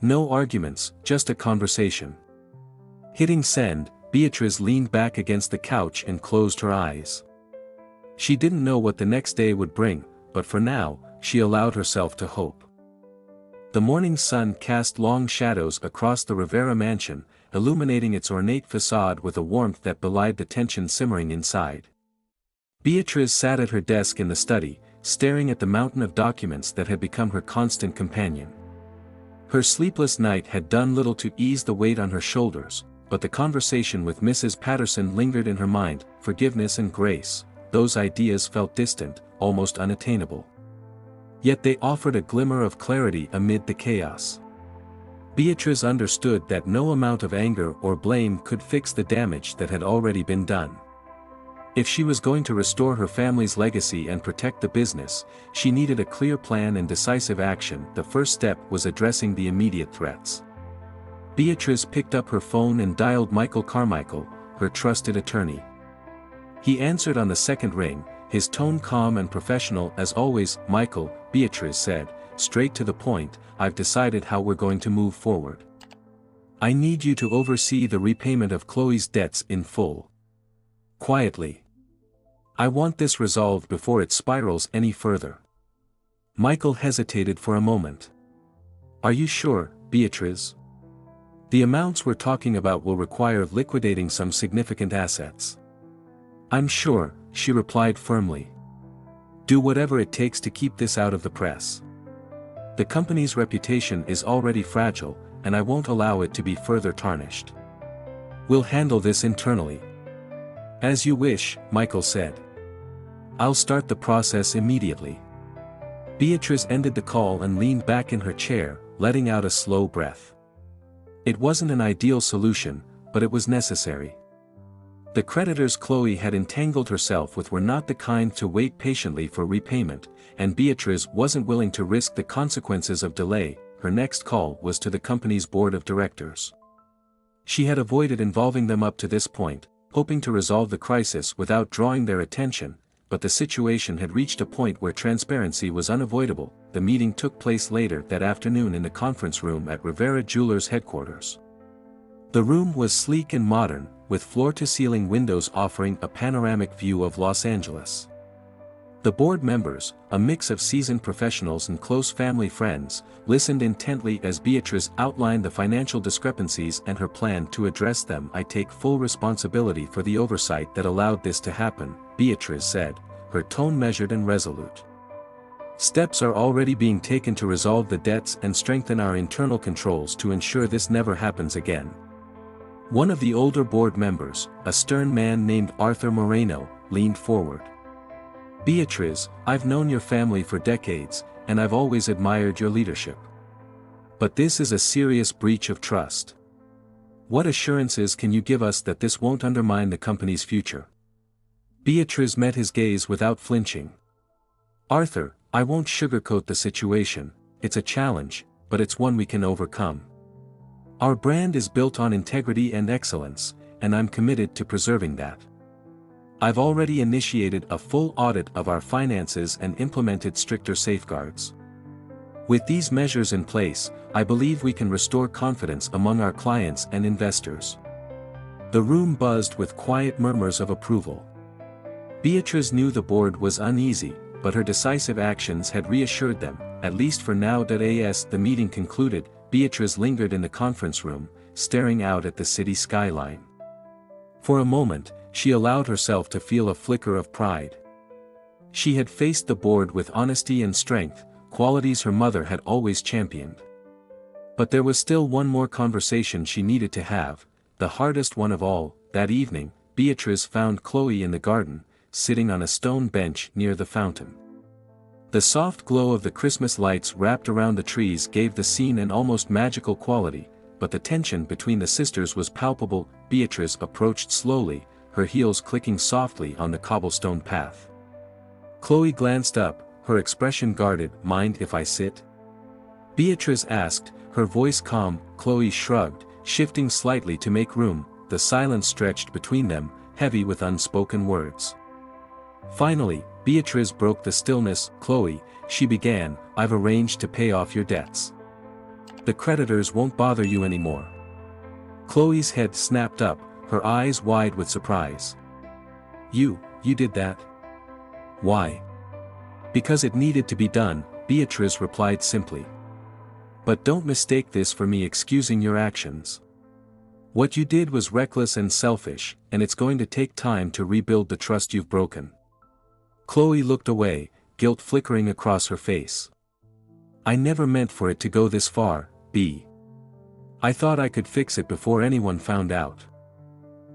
No arguments, just a conversation. Hitting send, Beatrice leaned back against the couch and closed her eyes. She didn't know what the next day would bring, but for now, she allowed herself to hope. The morning sun cast long shadows across the Rivera mansion, illuminating its ornate facade with a warmth that belied the tension simmering inside. Beatrice sat at her desk in the study, staring at the mountain of documents that had become her constant companion. Her sleepless night had done little to ease the weight on her shoulders, but the conversation with Mrs. Patterson lingered in her mind. Forgiveness and grace, those ideas felt distant, almost unattainable. Yet they offered a glimmer of clarity amid the chaos. Beatrice understood that no amount of anger or blame could fix the damage that had already been done. If she was going to restore her family's legacy and protect the business, she needed a clear plan and decisive action. The first step was addressing the immediate threats. Beatrice picked up her phone and dialed Michael Carmichael, her trusted attorney. He answered on the second ring, his tone calm and professional as always. "Michael," Beatrice said, straight to the point, "I've decided how we're going to move forward. I need you to oversee the repayment of Chloe's debts in full. Quietly. I want this resolved before it spirals any further." Michael hesitated for a moment. "Are you sure, Beatrice? The amounts we're talking about will require liquidating some significant assets." "I'm sure," she replied firmly. "Do whatever it takes to keep this out of the press. The company's reputation is already fragile, and I won't allow it to be further tarnished. We'll handle this internally." "As you wish," Michael said. "I'll start the process immediately." Beatrice ended the call and leaned back in her chair, letting out a slow breath. It wasn't an ideal solution, but it was necessary. The creditors Chloe had entangled herself with were not the kind to wait patiently for repayment, and Beatrice wasn't willing to risk the consequences of delay. Her next call was to the company's board of directors. She had avoided involving them up to this point, hoping to resolve the crisis without drawing their attention, but the situation had reached a point where transparency was unavoidable. The meeting took place later that afternoon in the conference room at Rivera Jewelers headquarters. The room was sleek and modern, with floor-to-ceiling windows offering a panoramic view of Los Angeles. The board members, a mix of seasoned professionals and close family friends, listened intently as Beatrice outlined the financial discrepancies and her plan to address them. "I take full responsibility for the oversight that allowed this to happen," Beatrice said, her tone measured and resolute. "Steps are already being taken to resolve the debts and strengthen our internal controls to ensure this never happens again." One of the older board members, a stern man named Arthur Moreno, leaned forward. "Beatrice, I've known your family for decades, and I've always admired your leadership. But this is a serious breach of trust. What assurances can you give us that this won't undermine the company's future?" Beatrice met his gaze without flinching. "Arthur, I won't sugarcoat the situation. It's a challenge, but it's one we can overcome. Our brand is built on integrity and excellence, and I'm committed to preserving that. I've already initiated a full audit of our finances and implemented stricter safeguards. With these measures in place, I believe we can restore confidence among our clients and investors." The room buzzed with quiet murmurs of approval. Beatrice knew the board was uneasy, but her decisive actions had reassured them, at least for now. As the meeting concluded, Beatrice lingered in the conference room, staring out at the city skyline. For a moment, she allowed herself to feel a flicker of pride. She had faced the board with honesty and strength, qualities her mother had always championed. But there was still one more conversation she needed to have, the hardest one of all. That evening, Beatrice found Chloe in the garden, sitting on a stone bench near the fountain. The soft glow of the Christmas lights wrapped around the trees gave the scene an almost magical quality, but the tension between the sisters was palpable. Beatrice approached slowly, her heels clicking softly on the cobblestone path. Chloe glanced up, her expression guarded. "Mind if I sit?" Beatrice asked, her voice calm. Chloe shrugged, shifting slightly to make room. The silence stretched between them, heavy with unspoken words. Finally, Beatrice broke the stillness. "Chloe," she began, "I've arranged to pay off your debts. The creditors won't bother you anymore." Chloe's head snapped up, her eyes wide with surprise. You did that?" "Why?" "Because it needed to be done," Beatrice replied simply. "But don't mistake this for me excusing your actions. What you did was reckless and selfish, and it's going to take time to rebuild the trust you've broken." Chloe looked away, guilt flickering across her face. "I never meant for it to go this far, B. I thought I could fix it before anyone found out."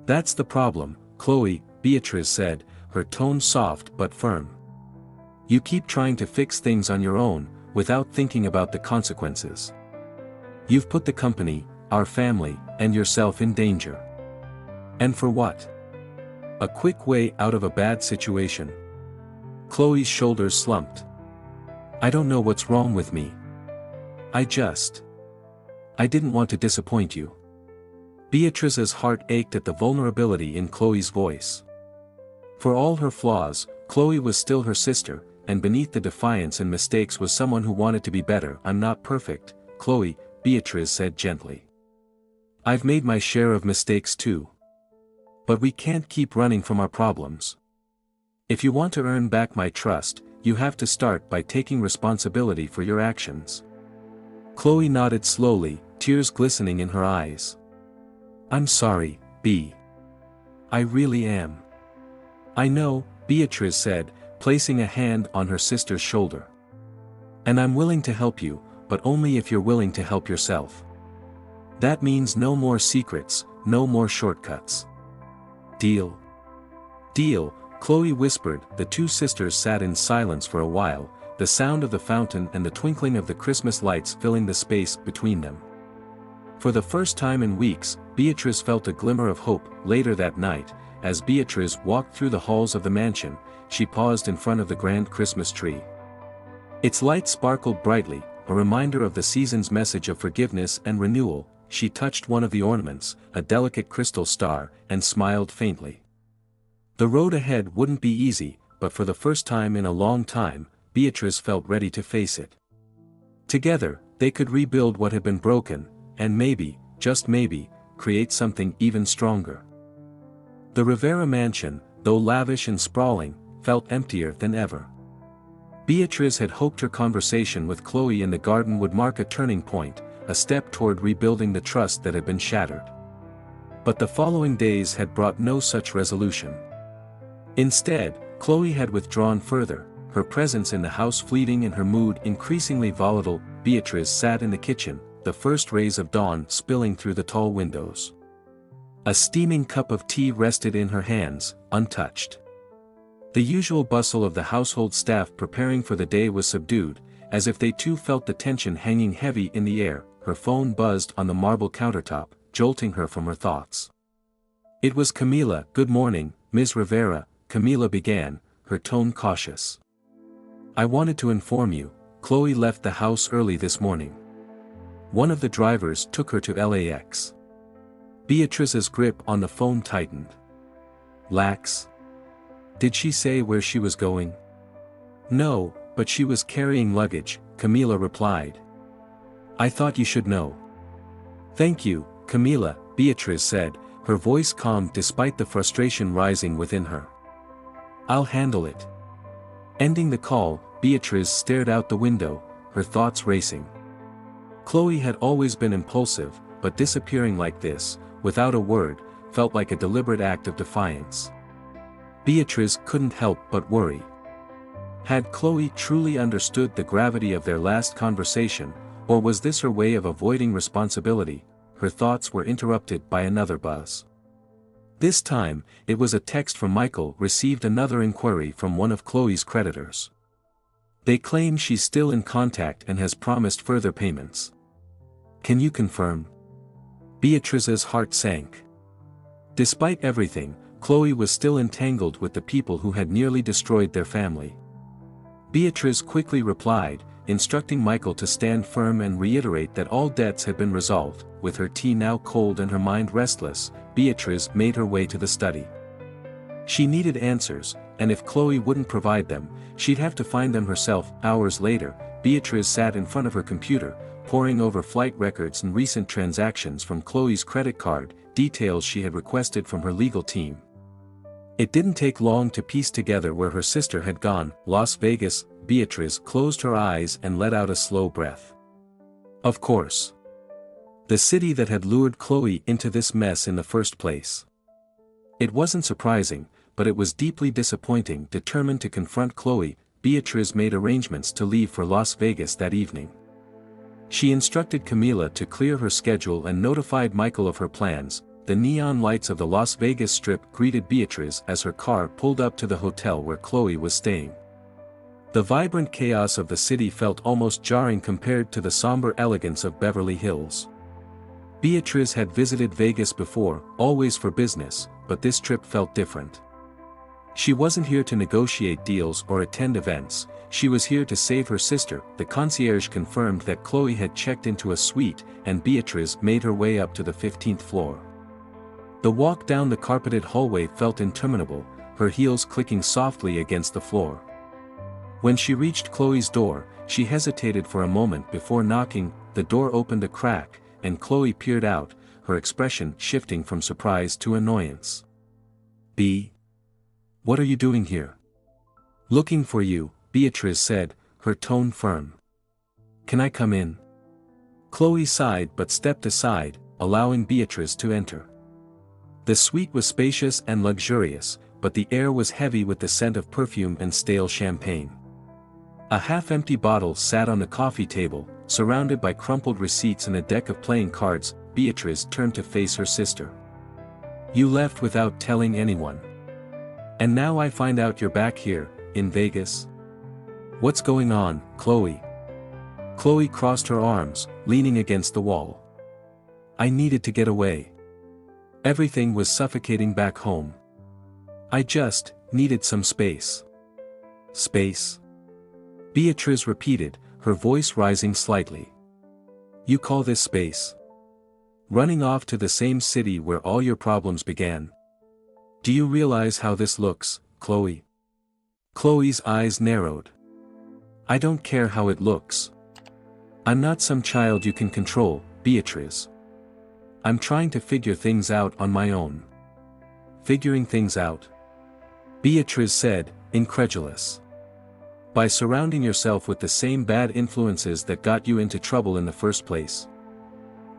"That's the problem, Chloe," Beatrice said, her tone soft but firm. "You keep trying to fix things on your own, without thinking about the consequences. You've put the company, our family, and yourself in danger. And for what? A quick way out of a bad situation." Chloe's shoulders slumped. "I don't know what's wrong with me. I didn't want to disappoint you." Beatrice's heart ached at the vulnerability in Chloe's voice. For all her flaws, Chloe was still her sister, and beneath the defiance and mistakes was someone who wanted to be better. "I'm not perfect, Chloe," Beatrice said gently. "I've made my share of mistakes too. But we can't keep running from our problems. If you want to earn back my trust, you have to start by taking responsibility for your actions." Chloe nodded slowly, tears glistening in her eyes. "I'm sorry, B. I really am." "I know," Beatrice said, placing a hand on her sister's shoulder. "And I'm willing to help you, but only if you're willing to help yourself. That means no more secrets, no more shortcuts. Deal?" "Deal," Chloe whispered. The two sisters sat in silence for a while, the sound of the fountain and the twinkling of the Christmas lights filling the space between them. For the first time in weeks, Beatrice felt a glimmer of hope. Later that night, as Beatrice walked through the halls of the mansion, she paused in front of the grand Christmas tree. Its light sparkled brightly, a reminder of the season's message of forgiveness and renewal. She touched one of the ornaments, a delicate crystal star, and smiled faintly. The road ahead wouldn't be easy, but for the first time in a long time, Beatrice felt ready to face it. Together, they could rebuild what had been broken, and maybe, just maybe, create something even stronger. The Rivera mansion, though lavish and sprawling, felt emptier than ever. Beatrice had hoped her conversation with Chloe in the garden would mark a turning point, a step toward rebuilding the trust that had been shattered. But the following days had brought no such resolution. Instead, Chloe had withdrawn further, her presence in the house fleeting and her mood increasingly volatile. Beatrice sat in the kitchen, the first rays of dawn spilling through the tall windows. A steaming cup of tea rested in her hands, untouched. The usual bustle of the household staff preparing for the day was subdued, as if they too felt the tension hanging heavy in the air. Her phone buzzed on the marble countertop, jolting her from her thoughts. It was Camila. "Good morning, Ms. Rivera," Camila began, her tone cautious. "I wanted to inform you, Chloe left the house early this morning. One of the drivers took her to LAX." Beatrice's grip on the phone tightened. "Lax? Did she say where she was going?" "No, but she was carrying luggage," Camila replied. "I thought you should know." "Thank you, Camila," Beatrice said, her voice calm despite the frustration rising within her. "I'll handle it." Ending the call, Beatrice stared out the window, her thoughts racing. Chloe had always been impulsive, but disappearing like this, without a word, felt like a deliberate act of defiance. Beatrice couldn't help but worry. Had Chloe truly understood the gravity of their last conversation, or was this her way of avoiding responsibility? Her thoughts were interrupted by another buzz. This time, it was a text from Michael received another inquiry from one of Chloe's creditors. They claim she's still in contact and has promised further payments. Can you confirm? Beatrice's heart sank. Despite everything, Chloe was still entangled with the people who had nearly destroyed their family. Beatrice quickly replied, instructing Michael to stand firm and reiterate that all debts had been resolved. With her tea now cold and her mind restless, Beatrice made her way to the study. She needed answers, and if Chloe wouldn't provide them, she'd have to find them herself. Hours later, Beatrice sat in front of her computer, poring over flight records and recent transactions from Chloe's credit card, details she had requested from her legal team. It didn't take long to piece together where her sister had gone. Las Vegas. Beatrice closed her eyes and let out a slow breath. Of course. The city that had lured Chloe into this mess in the first place. It wasn't surprising, but it was deeply disappointing. Determined to confront Chloe, Beatrice made arrangements to leave for Las Vegas that evening. She instructed Camila to clear her schedule and notified Michael of her plans. The neon lights of the Las Vegas Strip greeted Beatrice as her car pulled up to the hotel where Chloe was staying. The vibrant chaos of the city felt almost jarring compared to the somber elegance of Beverly Hills. Beatrice had visited Vegas before, always for business, but this trip felt different. She wasn't here to negotiate deals or attend events, she was here to save her sister. The concierge confirmed that Chloe had checked into a suite, and Beatrice made her way up to the 15th floor. The walk down the carpeted hallway felt interminable, her heels clicking softly against the floor. When she reached Chloe's door, she hesitated for a moment before knocking. The door opened a crack, and Chloe peered out, her expression shifting from surprise to annoyance. What are you doing here? Looking for you, Beatrice said, her tone firm. Can I come in? Chloe sighed but stepped aside, allowing Beatrice to enter. The suite was spacious and luxurious, but the air was heavy with the scent of perfume and stale champagne. A half-empty bottle sat on the coffee table, surrounded by crumpled receipts and a deck of playing cards. Beatrice turned to face her sister. You left without telling anyone. And now I find out you're back here, in Vegas? What's going on, Chloe? Chloe crossed her arms, leaning against the wall. I needed to get away. Everything was suffocating back home. I just needed some space. Space? Beatrice repeated, her voice rising slightly. You call this space? Running off to the same city where all your problems began. Do you realize how this looks, Chloe? Chloe's eyes narrowed. I don't care how it looks. I'm not some child you can control, Beatrice. I'm trying to figure things out on my own. Figuring things out? Beatrice said, incredulous. By surrounding yourself with the same bad influences that got you into trouble in the first place.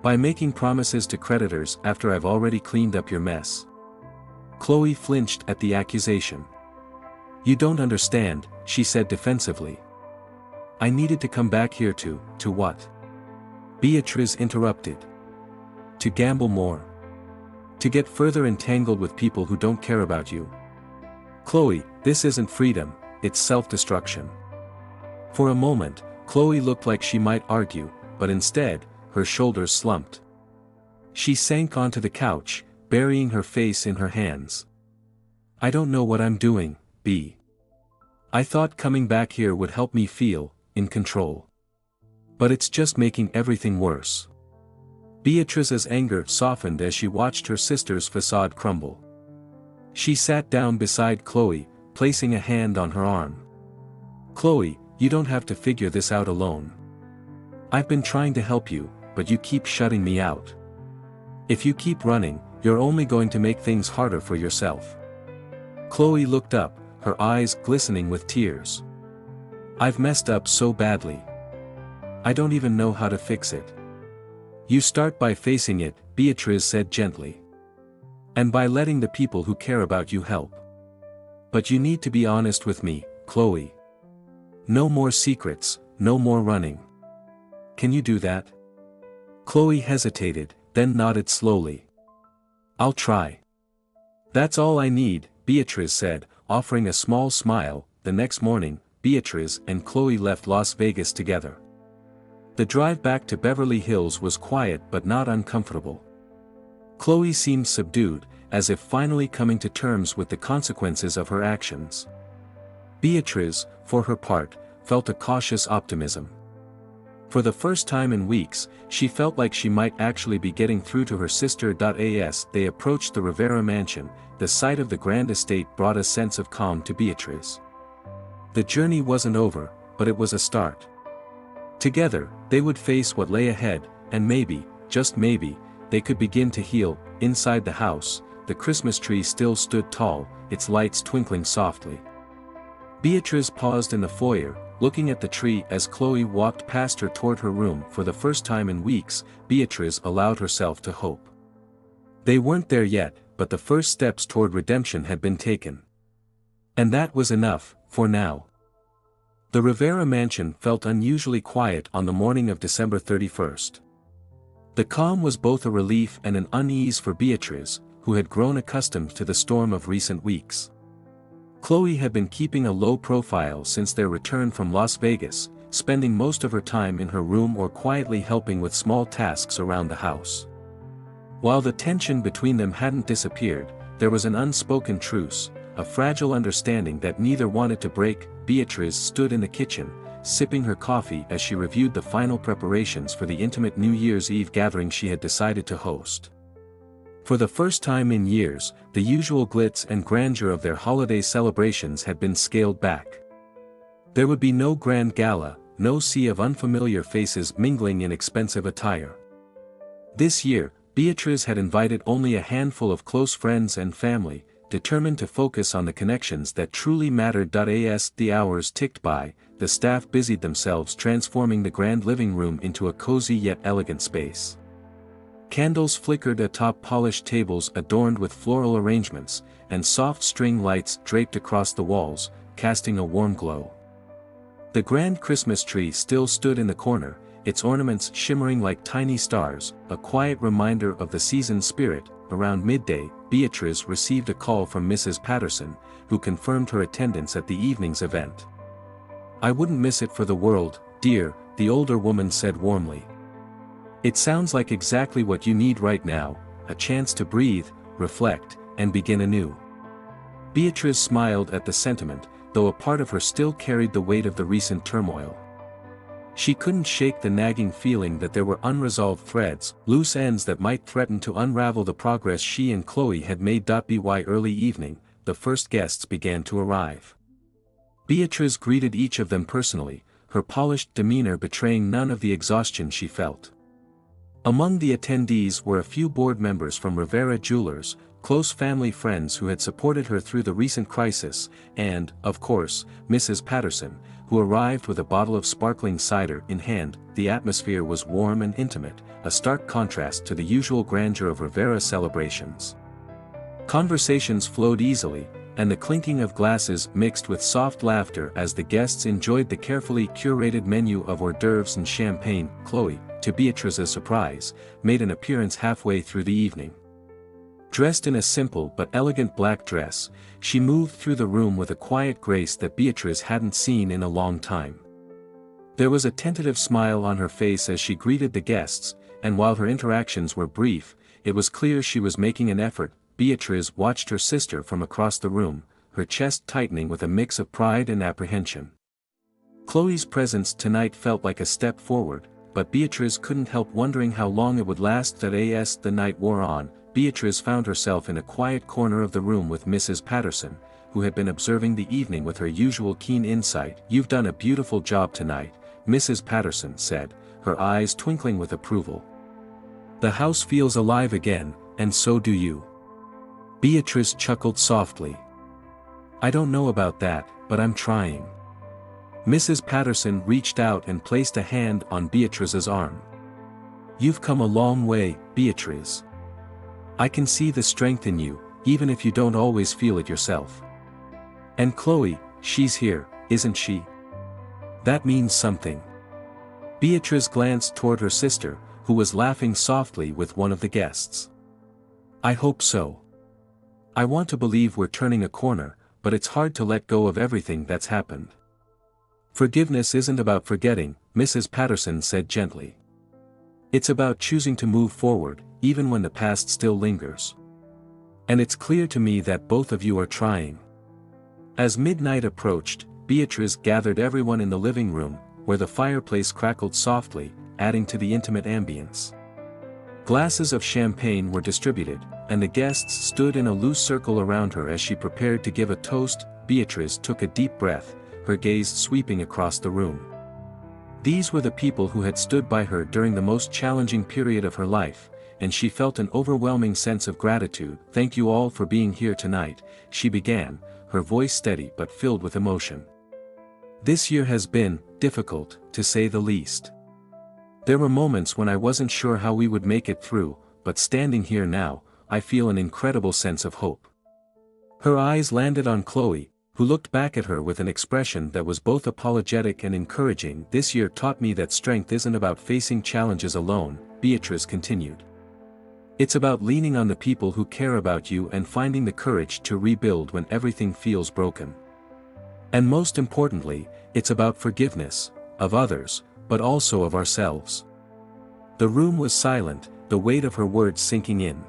By making promises to creditors after I've already cleaned up your mess. Chloe flinched at the accusation. You don't understand, she said defensively. I needed to come back here to what? Beatrice interrupted. To gamble more. To get further entangled with people who don't care about you. Chloe, this isn't freedom, it's self-destruction. For a moment, Chloe looked like she might argue, but instead, her shoulders slumped. She sank onto the couch, burying her face in her hands. I don't know what I'm doing, B. I thought coming back here would help me feel in control. But it's just making everything worse. Beatrice's anger softened as she watched her sister's facade crumble. She sat down beside Chloe, placing a hand on her arm. Chloe, you don't have to figure this out alone. I've been trying to help you, but you keep shutting me out. If you keep running, you're only going to make things harder for yourself. Chloe looked up, her eyes glistening with tears. I've messed up so badly. I don't even know how to fix it. You start by facing it, Beatrice said gently. And by letting the people who care about you help. But you need to be honest with me, Chloe. No more secrets, no more running. Can you do that? Chloe hesitated, then nodded slowly. I'll try. That's all I need, Beatrice said, offering a small smile. The next morning, Beatrice and Chloe left Las Vegas together. The drive back to Beverly Hills was quiet but not uncomfortable. Chloe seemed subdued, as if finally coming to terms with the consequences of her actions. Beatrice, for her part, felt a cautious optimism. For the first time in weeks, she felt like she might actually be getting through to her sister. As they approached the Rivera mansion, the sight of the grand estate brought a sense of calm to Beatrice. The journey wasn't over, but it was a start. Together, they would face what lay ahead, and maybe, just maybe, they could begin to heal. Inside the house, the Christmas tree still stood tall, its lights twinkling softly. Beatrice paused in the foyer, looking at the tree as Chloe walked past her toward her room. For the first time in weeks, Beatrice allowed herself to hope. They weren't there yet, but the first steps toward redemption had been taken. And that was enough, for now. The Rivera mansion felt unusually quiet on the morning of December 31st. The calm was both a relief and an unease for Beatrice, who had grown accustomed to the storm of recent weeks. Chloe had been keeping a low profile since their return from Las Vegas, spending most of her time in her room or quietly helping with small tasks around the house. While the tension between them hadn't disappeared, there was an unspoken truce, a fragile understanding that neither wanted to break. Beatrice stood in the kitchen, sipping her coffee as she reviewed the final preparations for the intimate New Year's Eve gathering she had decided to host. For the first time in years, the usual glitz and grandeur of their holiday celebrations had been scaled back. There would be no grand gala, no sea of unfamiliar faces mingling in expensive attire. This year, Beatrice had invited only a handful of close friends and family, determined to focus on the connections that truly mattered. As the hours ticked by, the staff busied themselves transforming the grand living room into a cozy yet elegant space. Candles flickered atop polished tables adorned with floral arrangements, and soft string lights draped across the walls, casting a warm glow. The grand Christmas tree still stood in the corner, its ornaments shimmering like tiny stars, a quiet reminder of the season's spirit. Around midday, Beatrice received a call from Mrs. Patterson, who confirmed her attendance at the evening's event. "I wouldn't miss it for the world, dear," the older woman said warmly. "It sounds like exactly what you need right now, a chance to breathe, reflect, and begin anew." Beatrice smiled at the sentiment, though a part of her still carried the weight of the recent turmoil. She couldn't shake the nagging feeling that there were unresolved threads, loose ends that might threaten to unravel the progress she and Chloe had made. By early evening, the first guests began to arrive. Beatrice greeted each of them personally, her polished demeanor betraying none of the exhaustion she felt. Among the attendees were a few board members from Rivera Jewelers, close family friends who had supported her through the recent crisis, and, of course, Mrs. Patterson, who arrived with a bottle of sparkling cider in hand. The atmosphere was warm and intimate, a stark contrast to the usual grandeur of Rivera celebrations. Conversations flowed easily, and the clinking of glasses mixed with soft laughter as the guests enjoyed the carefully curated menu of hors d'oeuvres and champagne. Chloe, to Beatrice's surprise, made an appearance halfway through the evening. Dressed in a simple but elegant black dress, she moved through the room with a quiet grace that Beatrice hadn't seen in a long time. There was a tentative smile on her face as she greeted the guests, and while her interactions were brief, it was clear she was making an effort. Beatrice watched her sister from across the room, her chest tightening with a mix of pride and apprehension. Chloe's presence tonight felt like a step forward, but Beatrice couldn't help wondering how long it would last. As the night wore on, Beatrice found herself in a quiet corner of the room with Mrs. Patterson, who had been observing the evening with her usual keen insight. "You've done a beautiful job tonight," Mrs. Patterson said, her eyes twinkling with approval. "The house feels alive again, and so do you." Beatrice chuckled softly. "I don't know about that, but I'm trying." Mrs. Patterson reached out and placed a hand on Beatrice's arm. "You've come a long way, Beatrice. I can see the strength in you, even if you don't always feel it yourself. And Chloe, she's here, isn't she? That means something." Beatrice glanced toward her sister, who was laughing softly with one of the guests. "I hope so. I want to believe we're turning a corner, but it's hard to let go of everything that's happened." "Forgiveness isn't about forgetting," Mrs. Patterson said gently. "It's about choosing to move forward, even when the past still lingers. And it's clear to me that both of you are trying." As midnight approached, Beatrice gathered everyone in the living room, where the fireplace crackled softly, adding to the intimate ambience. Glasses of champagne were distributed, and the guests stood in a loose circle around her as she prepared to give a toast. Beatrice took a deep breath, her gaze sweeping across the room. These were the people who had stood by her during the most challenging period of her life, and she felt an overwhelming sense of gratitude. "Thank you all for being here tonight," she began, her voice steady but filled with emotion. "This year has been difficult, to say the least. There were moments when I wasn't sure how we would make it through, but standing here now, I feel an incredible sense of hope." Her eyes landed on Chloe, who looked back at her with an expression that was both apologetic and encouraging. "This year taught me that strength isn't about facing challenges alone," Beatrice continued. "It's about leaning on the people who care about you and finding the courage to rebuild when everything feels broken. And most importantly, it's about forgiveness, of others, but also of ourselves." The room was silent, the weight of her words sinking in.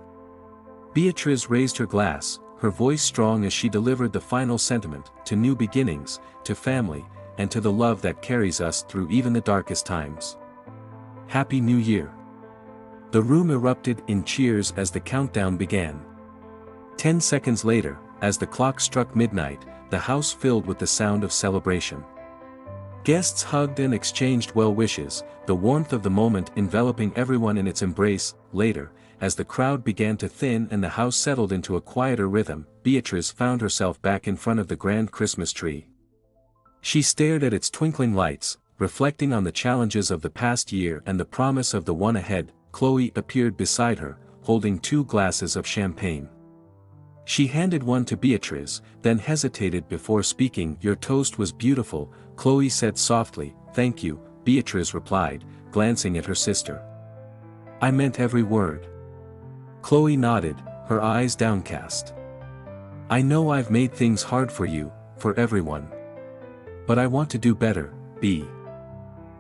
Beatrice raised her glass, her voice strong as she delivered the final sentiment: "To new beginnings, to family, and to the love that carries us through even the darkest times. Happy New Year." The room erupted in cheers as the countdown began. 10 seconds later, as the clock struck midnight, the house filled with the sound of celebration. Guests hugged and exchanged well wishes, the warmth of the moment enveloping everyone in its embrace. Later, as the crowd began to thin and the house settled into a quieter rhythm, Beatrice found herself back in front of the grand Christmas tree. She stared at its twinkling lights, reflecting on the challenges of the past year and the promise of the one ahead. Chloe appeared beside her, holding 2 glasses of champagne. She handed one to Beatrice, then hesitated before speaking. "Your toast was beautiful," Chloe said softly. "Thank you," Beatrice replied, glancing at her sister. "I meant every word." Chloe nodded, her eyes downcast. "I know I've made things hard for you, for everyone. But I want to do better, B.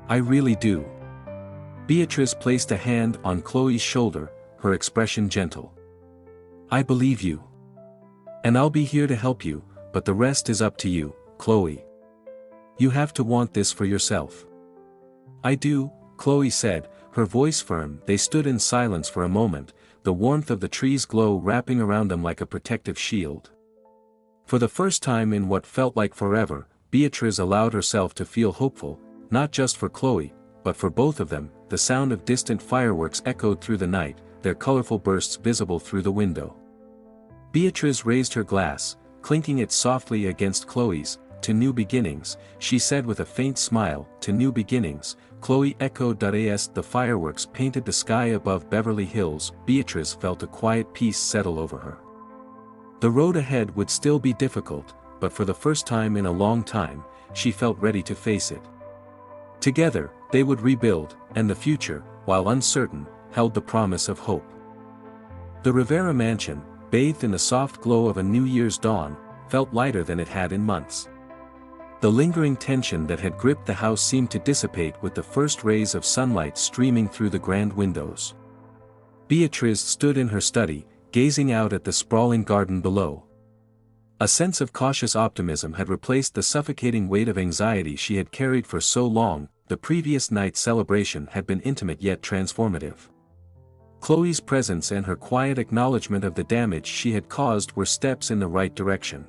I really do." Beatrice placed a hand on Chloe's shoulder, her expression gentle. "I believe you. And I'll be here to help you, but the rest is up to you, Chloe. You have to want this for yourself." "I do," Chloe said, her voice firm. They stood in silence for a moment, the warmth of the tree's glow wrapping around them like a protective shield. For the first time in what felt like forever, Beatrice allowed herself to feel hopeful, not just for Chloe, but for both of them. The sound of distant fireworks echoed through the night, their colorful bursts visible through the window. Beatrice raised her glass, clinking it softly against Chloe's. "To new beginnings," she said with a faint smile. "To new beginnings," Chloe echoed. As the fireworks painted the sky above Beverly Hills, Beatrice felt a quiet peace settle over her. The road ahead would still be difficult, but for the first time in a long time, she felt ready to face it. Together, they would rebuild, and the future, while uncertain, held the promise of hope. The Rivera mansion, bathed in the soft glow of a New Year's dawn, felt lighter than it had in months. The lingering tension that had gripped the house seemed to dissipate with the first rays of sunlight streaming through the grand windows. Beatrice stood in her study, gazing out at the sprawling garden below. A sense of cautious optimism had replaced the suffocating weight of anxiety she had carried for so long. The previous night's celebration had been intimate yet transformative. Chloe's presence and her quiet acknowledgement of the damage she had caused were steps in the right direction.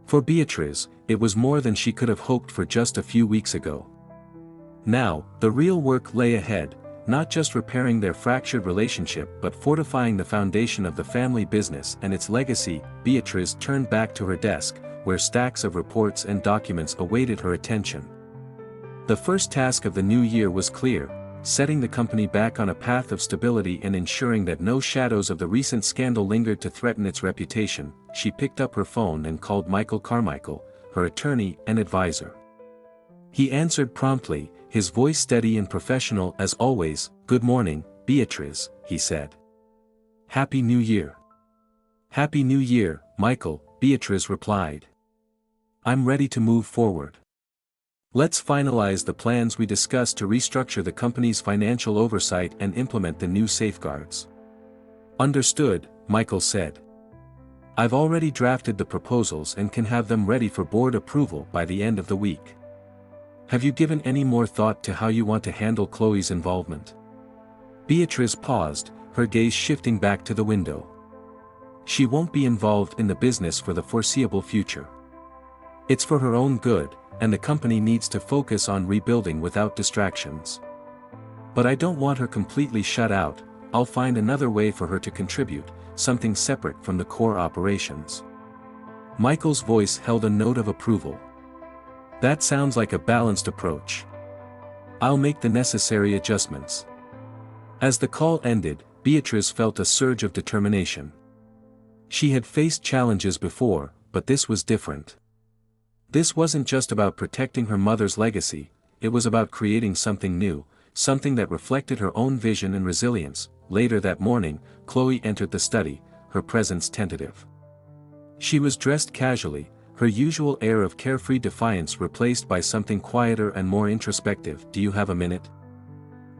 For Beatrice, it was more than she could have hoped for just a few weeks ago. Now, the real work lay ahead, not just repairing their fractured relationship but fortifying the foundation of the family business and its legacy. Beatrice turned back to her desk, where stacks of reports and documents awaited her attention. The first task of the new year was clear: setting the company back on a path of stability and ensuring that no shadows of the recent scandal lingered to threaten its reputation. She picked up her phone and called Michael Carmichael, her attorney and advisor. He answered promptly, his voice steady and professional as always. "Good morning, Beatrice," he said. "Happy New Year." "Happy New Year, Michael," Beatrice replied. "I'm ready to move forward. Let's finalize the plans we discussed to restructure the company's financial oversight and implement the new safeguards." "Understood," Michael said. "I've already drafted the proposals and can have them ready for board approval by the end of the week. Have you given any more thought to how you want to handle Chloe's involvement?" Beatrice paused, her gaze shifting back to the window. "She won't be involved in the business for the foreseeable future. It's for her own good, and the company needs to focus on rebuilding without distractions. But I don't want her completely shut out. I'll find another way for her to contribute, something separate from the core operations." Michael's voice held a note of approval. "That sounds like a balanced approach. I'll make the necessary adjustments." As the call ended, Beatrice felt a surge of determination. She had faced challenges before, but this was different. This wasn't just about protecting her mother's legacy, it was about creating something new, something that reflected her own vision and resilience. Later that morning, Chloe entered the study, her presence tentative. She was dressed casually, her usual air of carefree defiance replaced by something quieter and more introspective. "Do you have a minute?"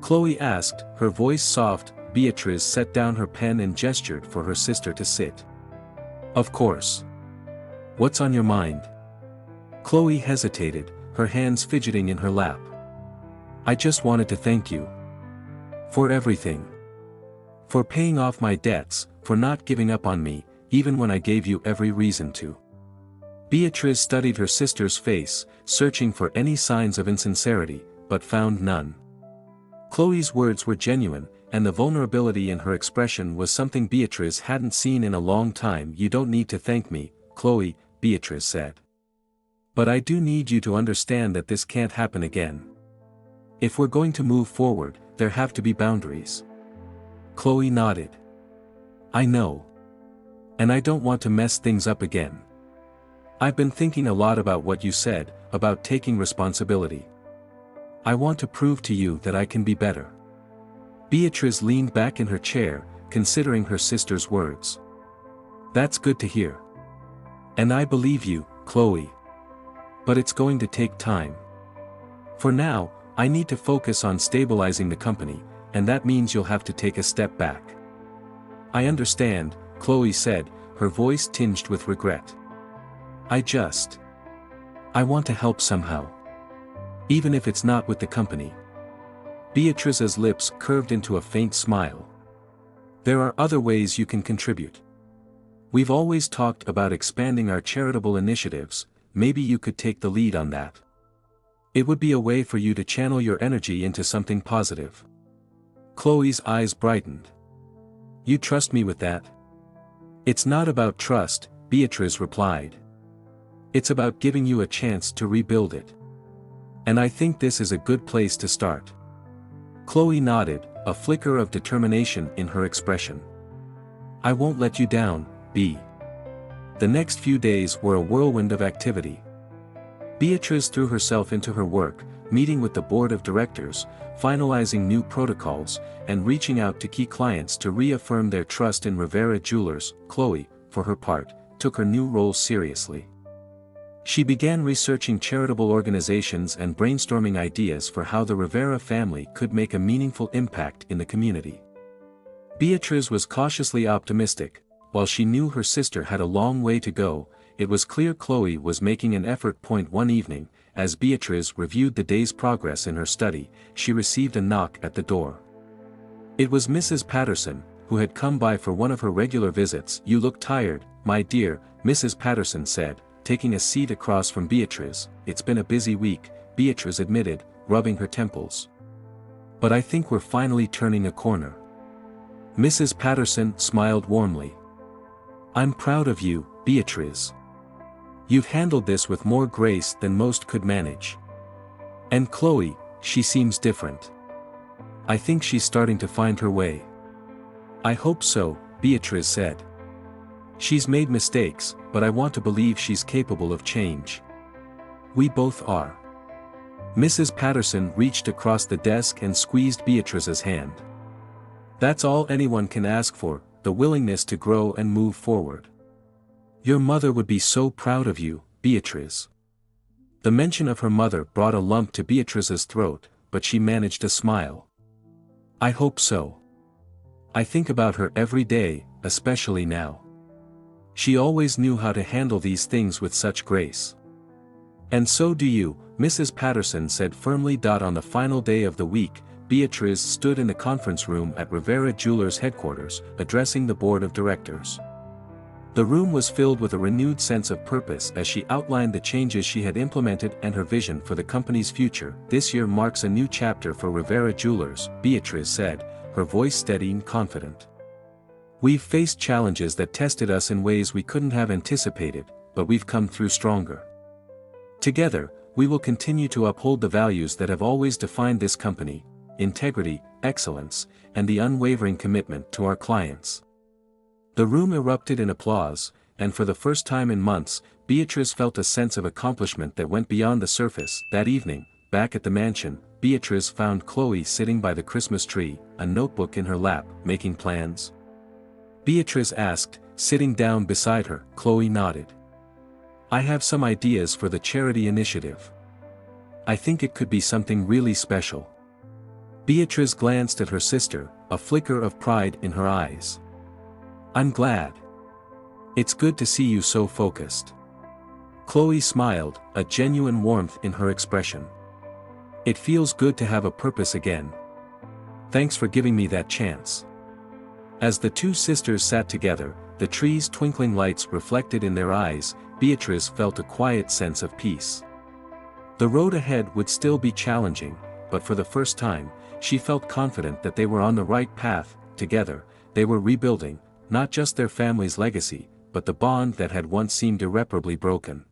Chloe asked, her voice soft. Beatrice set down her pen and gestured for her sister to sit. "Of course. What's on your mind?" Chloe hesitated, her hands fidgeting in her lap. "I just wanted to thank you. For everything. For paying off my debts, for not giving up on me, even when I gave you every reason to." Beatrice studied her sister's face, searching for any signs of insincerity, but found none. Chloe's words were genuine, and the vulnerability in her expression was something Beatrice hadn't seen in a long time. "You don't need to thank me, Chloe," Beatrice said. "But I do need you to understand that this can't happen again. If we're going to move forward, there have to be boundaries." Chloe nodded. "I know. And I don't want to mess things up again. I've been thinking a lot about what you said, about taking responsibility. I want to prove to you that I can be better." Beatrice leaned back in her chair, considering her sister's words. "That's good to hear. And I believe you, Chloe. But it's going to take time. For now, I need to focus on stabilizing the company, and that means you'll have to take a step back." "I understand," Chloe said, her voice tinged with regret. I want to help somehow. Even if it's not with the company." Beatrice's lips curved into a faint smile. "There are other ways you can contribute. We've always talked about expanding our charitable initiatives. Maybe you could take the lead on that. It would be a way for you to channel your energy into something positive." Chloe's eyes brightened. "You trust me with that?" "It's not about trust," Beatrice replied. "It's about giving you a chance to rebuild it. And I think this is a good place to start." Chloe nodded, a flicker of determination in her expression. "I won't let you down, B." The next few days were a whirlwind of activity. Beatrice threw herself into her work, meeting with the board of directors, finalizing new protocols, and reaching out to key clients to reaffirm their trust in Rivera Jewelers. Chloe, for her part, took her new role seriously. She began researching charitable organizations and brainstorming ideas for how the Rivera family could make a meaningful impact in the community. Beatrice was cautiously optimistic. While she knew her sister had a long way to go, it was clear Chloe was making an effort. One evening, as Beatrice reviewed the day's progress in her study, she received a knock at the door. It was Mrs. Patterson, who had come by for one of her regular visits. "You look tired, my dear," Mrs. Patterson said, taking a seat across from Beatrice. "It's been a busy week," Beatrice admitted, rubbing her temples. "But I think we're finally turning a corner." Mrs. Patterson smiled warmly. "I'm proud of you, Beatrice. You've handled this with more grace than most could manage. And Chloe, she seems different. I think she's starting to find her way. I hope so, Beatrice said. She's made mistakes, but I want to believe she's capable of change. We both are. Mrs. Patterson reached across the desk and squeezed Beatrice's hand. That's all anyone can ask for, the willingness to grow and move forward. Your mother would be so proud of you, Beatrice. The mention of her mother brought a lump to Beatrice's throat, but she managed a smile. I hope so. I think about her every day, especially now. She always knew how to handle these things with such grace. And so do you, Mrs. Patterson said firmly. On the final day of the week, Beatrice stood in the conference room at Rivera Jewelers headquarters, addressing the board of directors. The room was filled with a renewed sense of purpose as she outlined the changes she had implemented and her vision for the company's future. This year marks a new chapter for Rivera Jewelers, Beatrice said, her voice steady and confident. We've faced challenges that tested us in ways we couldn't have anticipated, but we've come through stronger. Together, we will continue to uphold the values that have always defined this company: integrity, excellence, and the unwavering commitment to our clients. The room erupted in applause, and for the first time in months, Beatrice felt a sense of accomplishment that went beyond the surface. That evening, back at the mansion, Beatrice found Chloe sitting by the Christmas tree, a notebook in her lap, making plans. Beatrice asked, sitting down beside her. Chloe nodded. I have some ideas for the charity initiative. I think it could be something really special. Beatrice glanced at her sister, a flicker of pride in her eyes. I'm glad. It's good to see you so focused. Chloe smiled, a genuine warmth in her expression. It feels good to have a purpose again. Thanks for giving me that chance. As the two sisters sat together, the tree's twinkling lights reflected in their eyes, Beatrice felt a quiet sense of peace. The road ahead would still be challenging, but for the first time, she felt confident that they were on the right path. Together, they were rebuilding, not just their family's legacy, but the bond that had once seemed irreparably broken.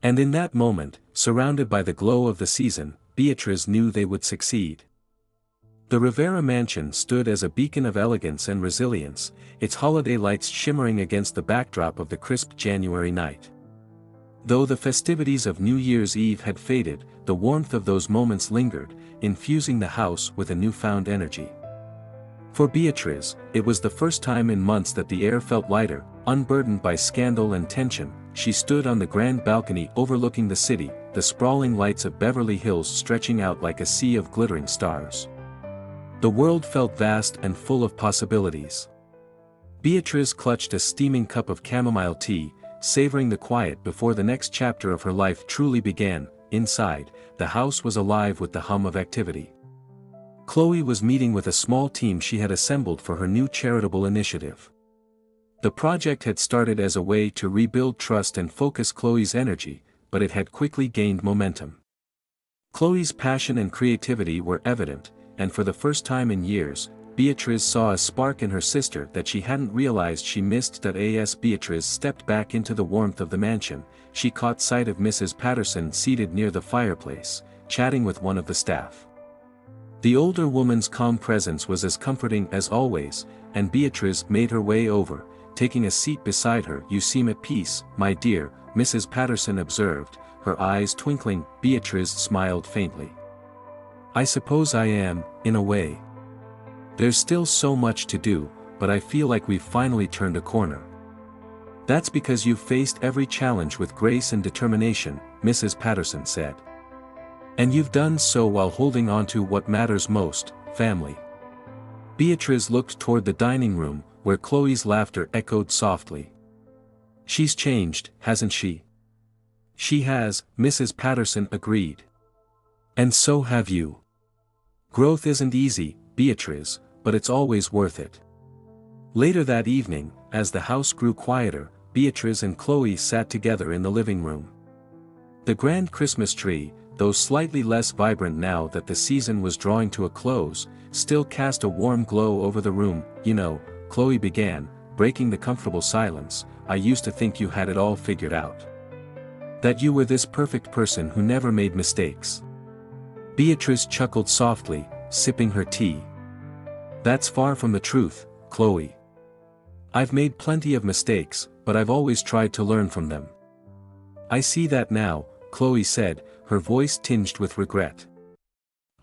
And in that moment, surrounded by the glow of the season, Beatrice knew they would succeed. The Rivera mansion stood as a beacon of elegance and resilience, its holiday lights shimmering against the backdrop of the crisp January night. Though the festivities of New Year's Eve had faded, the warmth of those moments lingered, infusing the house with a newfound energy. For Beatrice, it was the first time in months that the air felt lighter, unburdened by scandal and tension. She stood on the grand balcony overlooking the city, the sprawling lights of Beverly Hills stretching out like a sea of glittering stars. The world felt vast and full of possibilities. Beatrice clutched a steaming cup of chamomile tea, savoring the quiet before the next chapter of her life truly began. Inside, the house was alive with the hum of activity. Chloe was meeting with a small team she had assembled for her new charitable initiative. The project had started as a way to rebuild trust and focus Chloe's energy, but it had quickly gained momentum. Chloe's passion and creativity were evident, and for the first time in years, Beatrice saw a spark in her sister that she hadn't realized she missed. As Beatrice stepped back into the warmth of the mansion, she caught sight of Mrs. Patterson seated near the fireplace, chatting with one of the staff. The older woman's calm presence was as comforting as always, and Beatrice made her way over, taking a seat beside her. You seem at peace, my dear, Mrs. Patterson observed, her eyes twinkling. Beatrice smiled faintly. I suppose I am, in a way. There's still so much to do, but I feel like we've finally turned a corner. That's because you've faced every challenge with grace and determination, Mrs. Patterson said. And you've done so while holding on to what matters most, family. Beatrice looked toward the dining room, where Chloe's laughter echoed softly. She's changed, hasn't she? She has, Mrs. Patterson agreed. And so have you. Growth isn't easy, Beatrice, but it's always worth it. Later that evening, as the house grew quieter, Beatrice and Chloe sat together in the living room. The grand Christmas tree, though slightly less vibrant now that the season was drawing to a close, still cast a warm glow over the room. You know, Chloe began, breaking the comfortable silence, I used to think you had it all figured out. That you were this perfect person who never made mistakes. Beatrice chuckled softly, sipping her tea. That's far from the truth, Chloe. I've made plenty of mistakes, but I've always tried to learn from them. I see that now, Chloe said, her voice tinged with regret.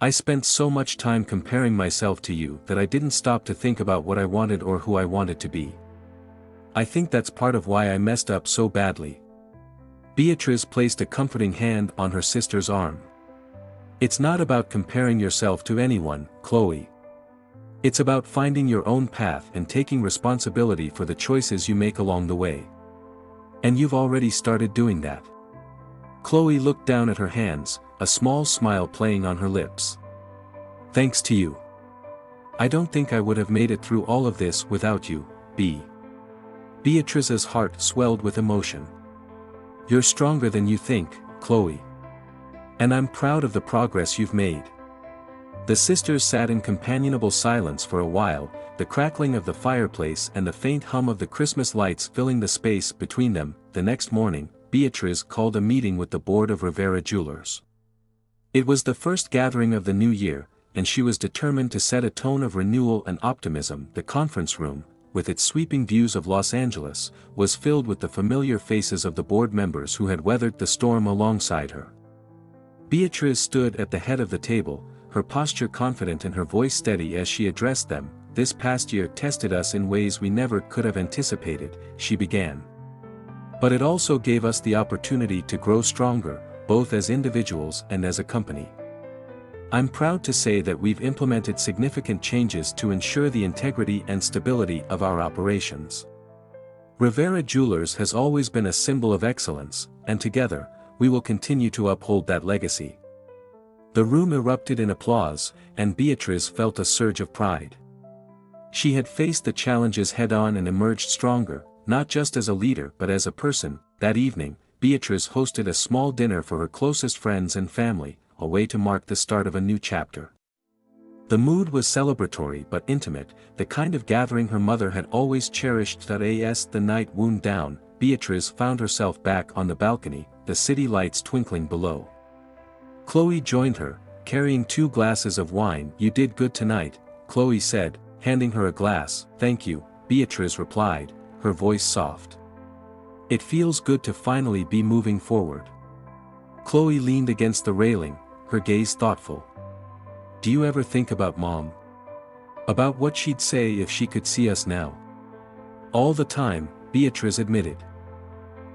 I spent so much time comparing myself to you that I didn't stop to think about what I wanted or who I wanted to be. I think that's part of why I messed up so badly. Beatrice placed a comforting hand on her sister's arm. It's not about comparing yourself to anyone, Chloe. It's about finding your own path and taking responsibility for the choices you make along the way. And you've already started doing that. Chloe looked down at her hands, a small smile playing on her lips. Thanks to you. I don't think I would have made it through all of this without you, Beatrice's heart swelled with emotion. You're stronger than you think, Chloe. And I'm proud of the progress you've made. The sisters sat in companionable silence for a while, the crackling of the fireplace and the faint hum of the Christmas lights filling the space between them. The next morning, Beatrice called a meeting with the board of Rivera Jewelers. It was the first gathering of the new year, and she was determined to set a tone of renewal and optimism. The conference room, with its sweeping views of Los Angeles, was filled with the familiar faces of the board members who had weathered the storm alongside her. Beatrice stood at the head of the table, her posture confident and her voice steady as she addressed them. This past year tested us in ways we never could have anticipated, she began. But it also gave us the opportunity to grow stronger, both as individuals and as a company. I'm proud to say that we've implemented significant changes to ensure the integrity and stability of our operations. Rivera Jewelers has always been a symbol of excellence, and together, we will continue to uphold that legacy. The room erupted in applause, and Beatrice felt a surge of pride. She had faced the challenges head-on and emerged stronger, not just as a leader but as a person. That evening, Beatrice hosted a small dinner for her closest friends and family, a way to mark the start of a new chapter. The mood was celebratory but intimate, the kind of gathering her mother had always cherished. As the night wound down, Beatrice found herself back on the balcony, the city lights twinkling below. Chloe joined her, carrying 2 glasses of wine. You did good tonight, Chloe said, handing her a glass. Thank you, Beatrice replied, her voice soft. It feels good to finally be moving forward. Chloe leaned against the railing, her gaze thoughtful. Do you ever think about Mom? About what she'd say if she could see us now? All the time, Beatrice admitted.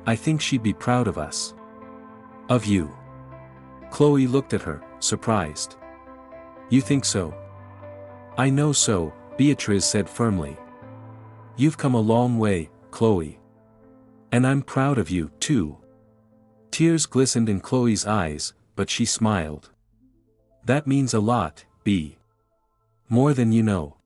I think she'd be proud of us. Of you. Chloe looked at her, surprised. You think so? I know so, Beatrice said firmly. You've come a long way, Chloe. And I'm proud of you, too. Tears glistened in Chloe's eyes, but she smiled. That means a lot, B. More than you know.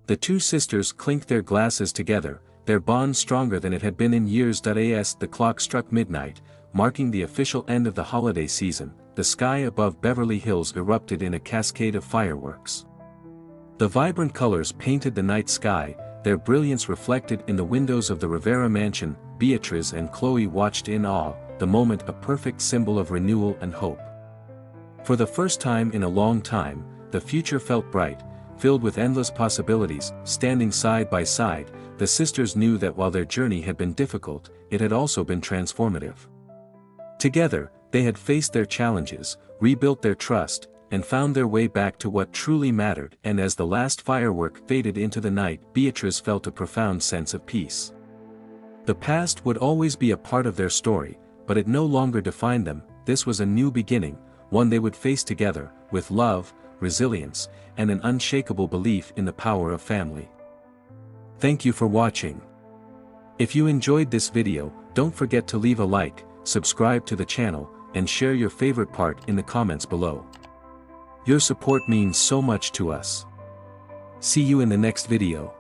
The 2 sisters clinked their glasses together, their bond stronger than it had been in years. As the clock struck midnight, marking the official end of the holiday season, the sky above Beverly Hills erupted in a cascade of fireworks. The vibrant colors painted the night sky, their brilliance reflected in the windows of the Rivera mansion. Beatrice and Chloe watched in awe, the moment a perfect symbol of renewal and hope. For the first time in a long time, the future felt bright, filled with endless possibilities. Standing side by side, the sisters knew that while their journey had been difficult, it had also been transformative. Together, they had faced their challenges, rebuilt their trust, and found their way back to what truly mattered. And as the last firework faded into the night, Beatrice felt a profound sense of peace. The past would always be a part of their story, but it no longer defined them. This was a new beginning, one they would face together, with love, resilience, and an unshakable belief in the power of family. Thank you for watching. If you enjoyed this video, don't forget to leave a like, subscribe to the channel, and share your favorite part in the comments below. Your support means so much to us. See you in the next video.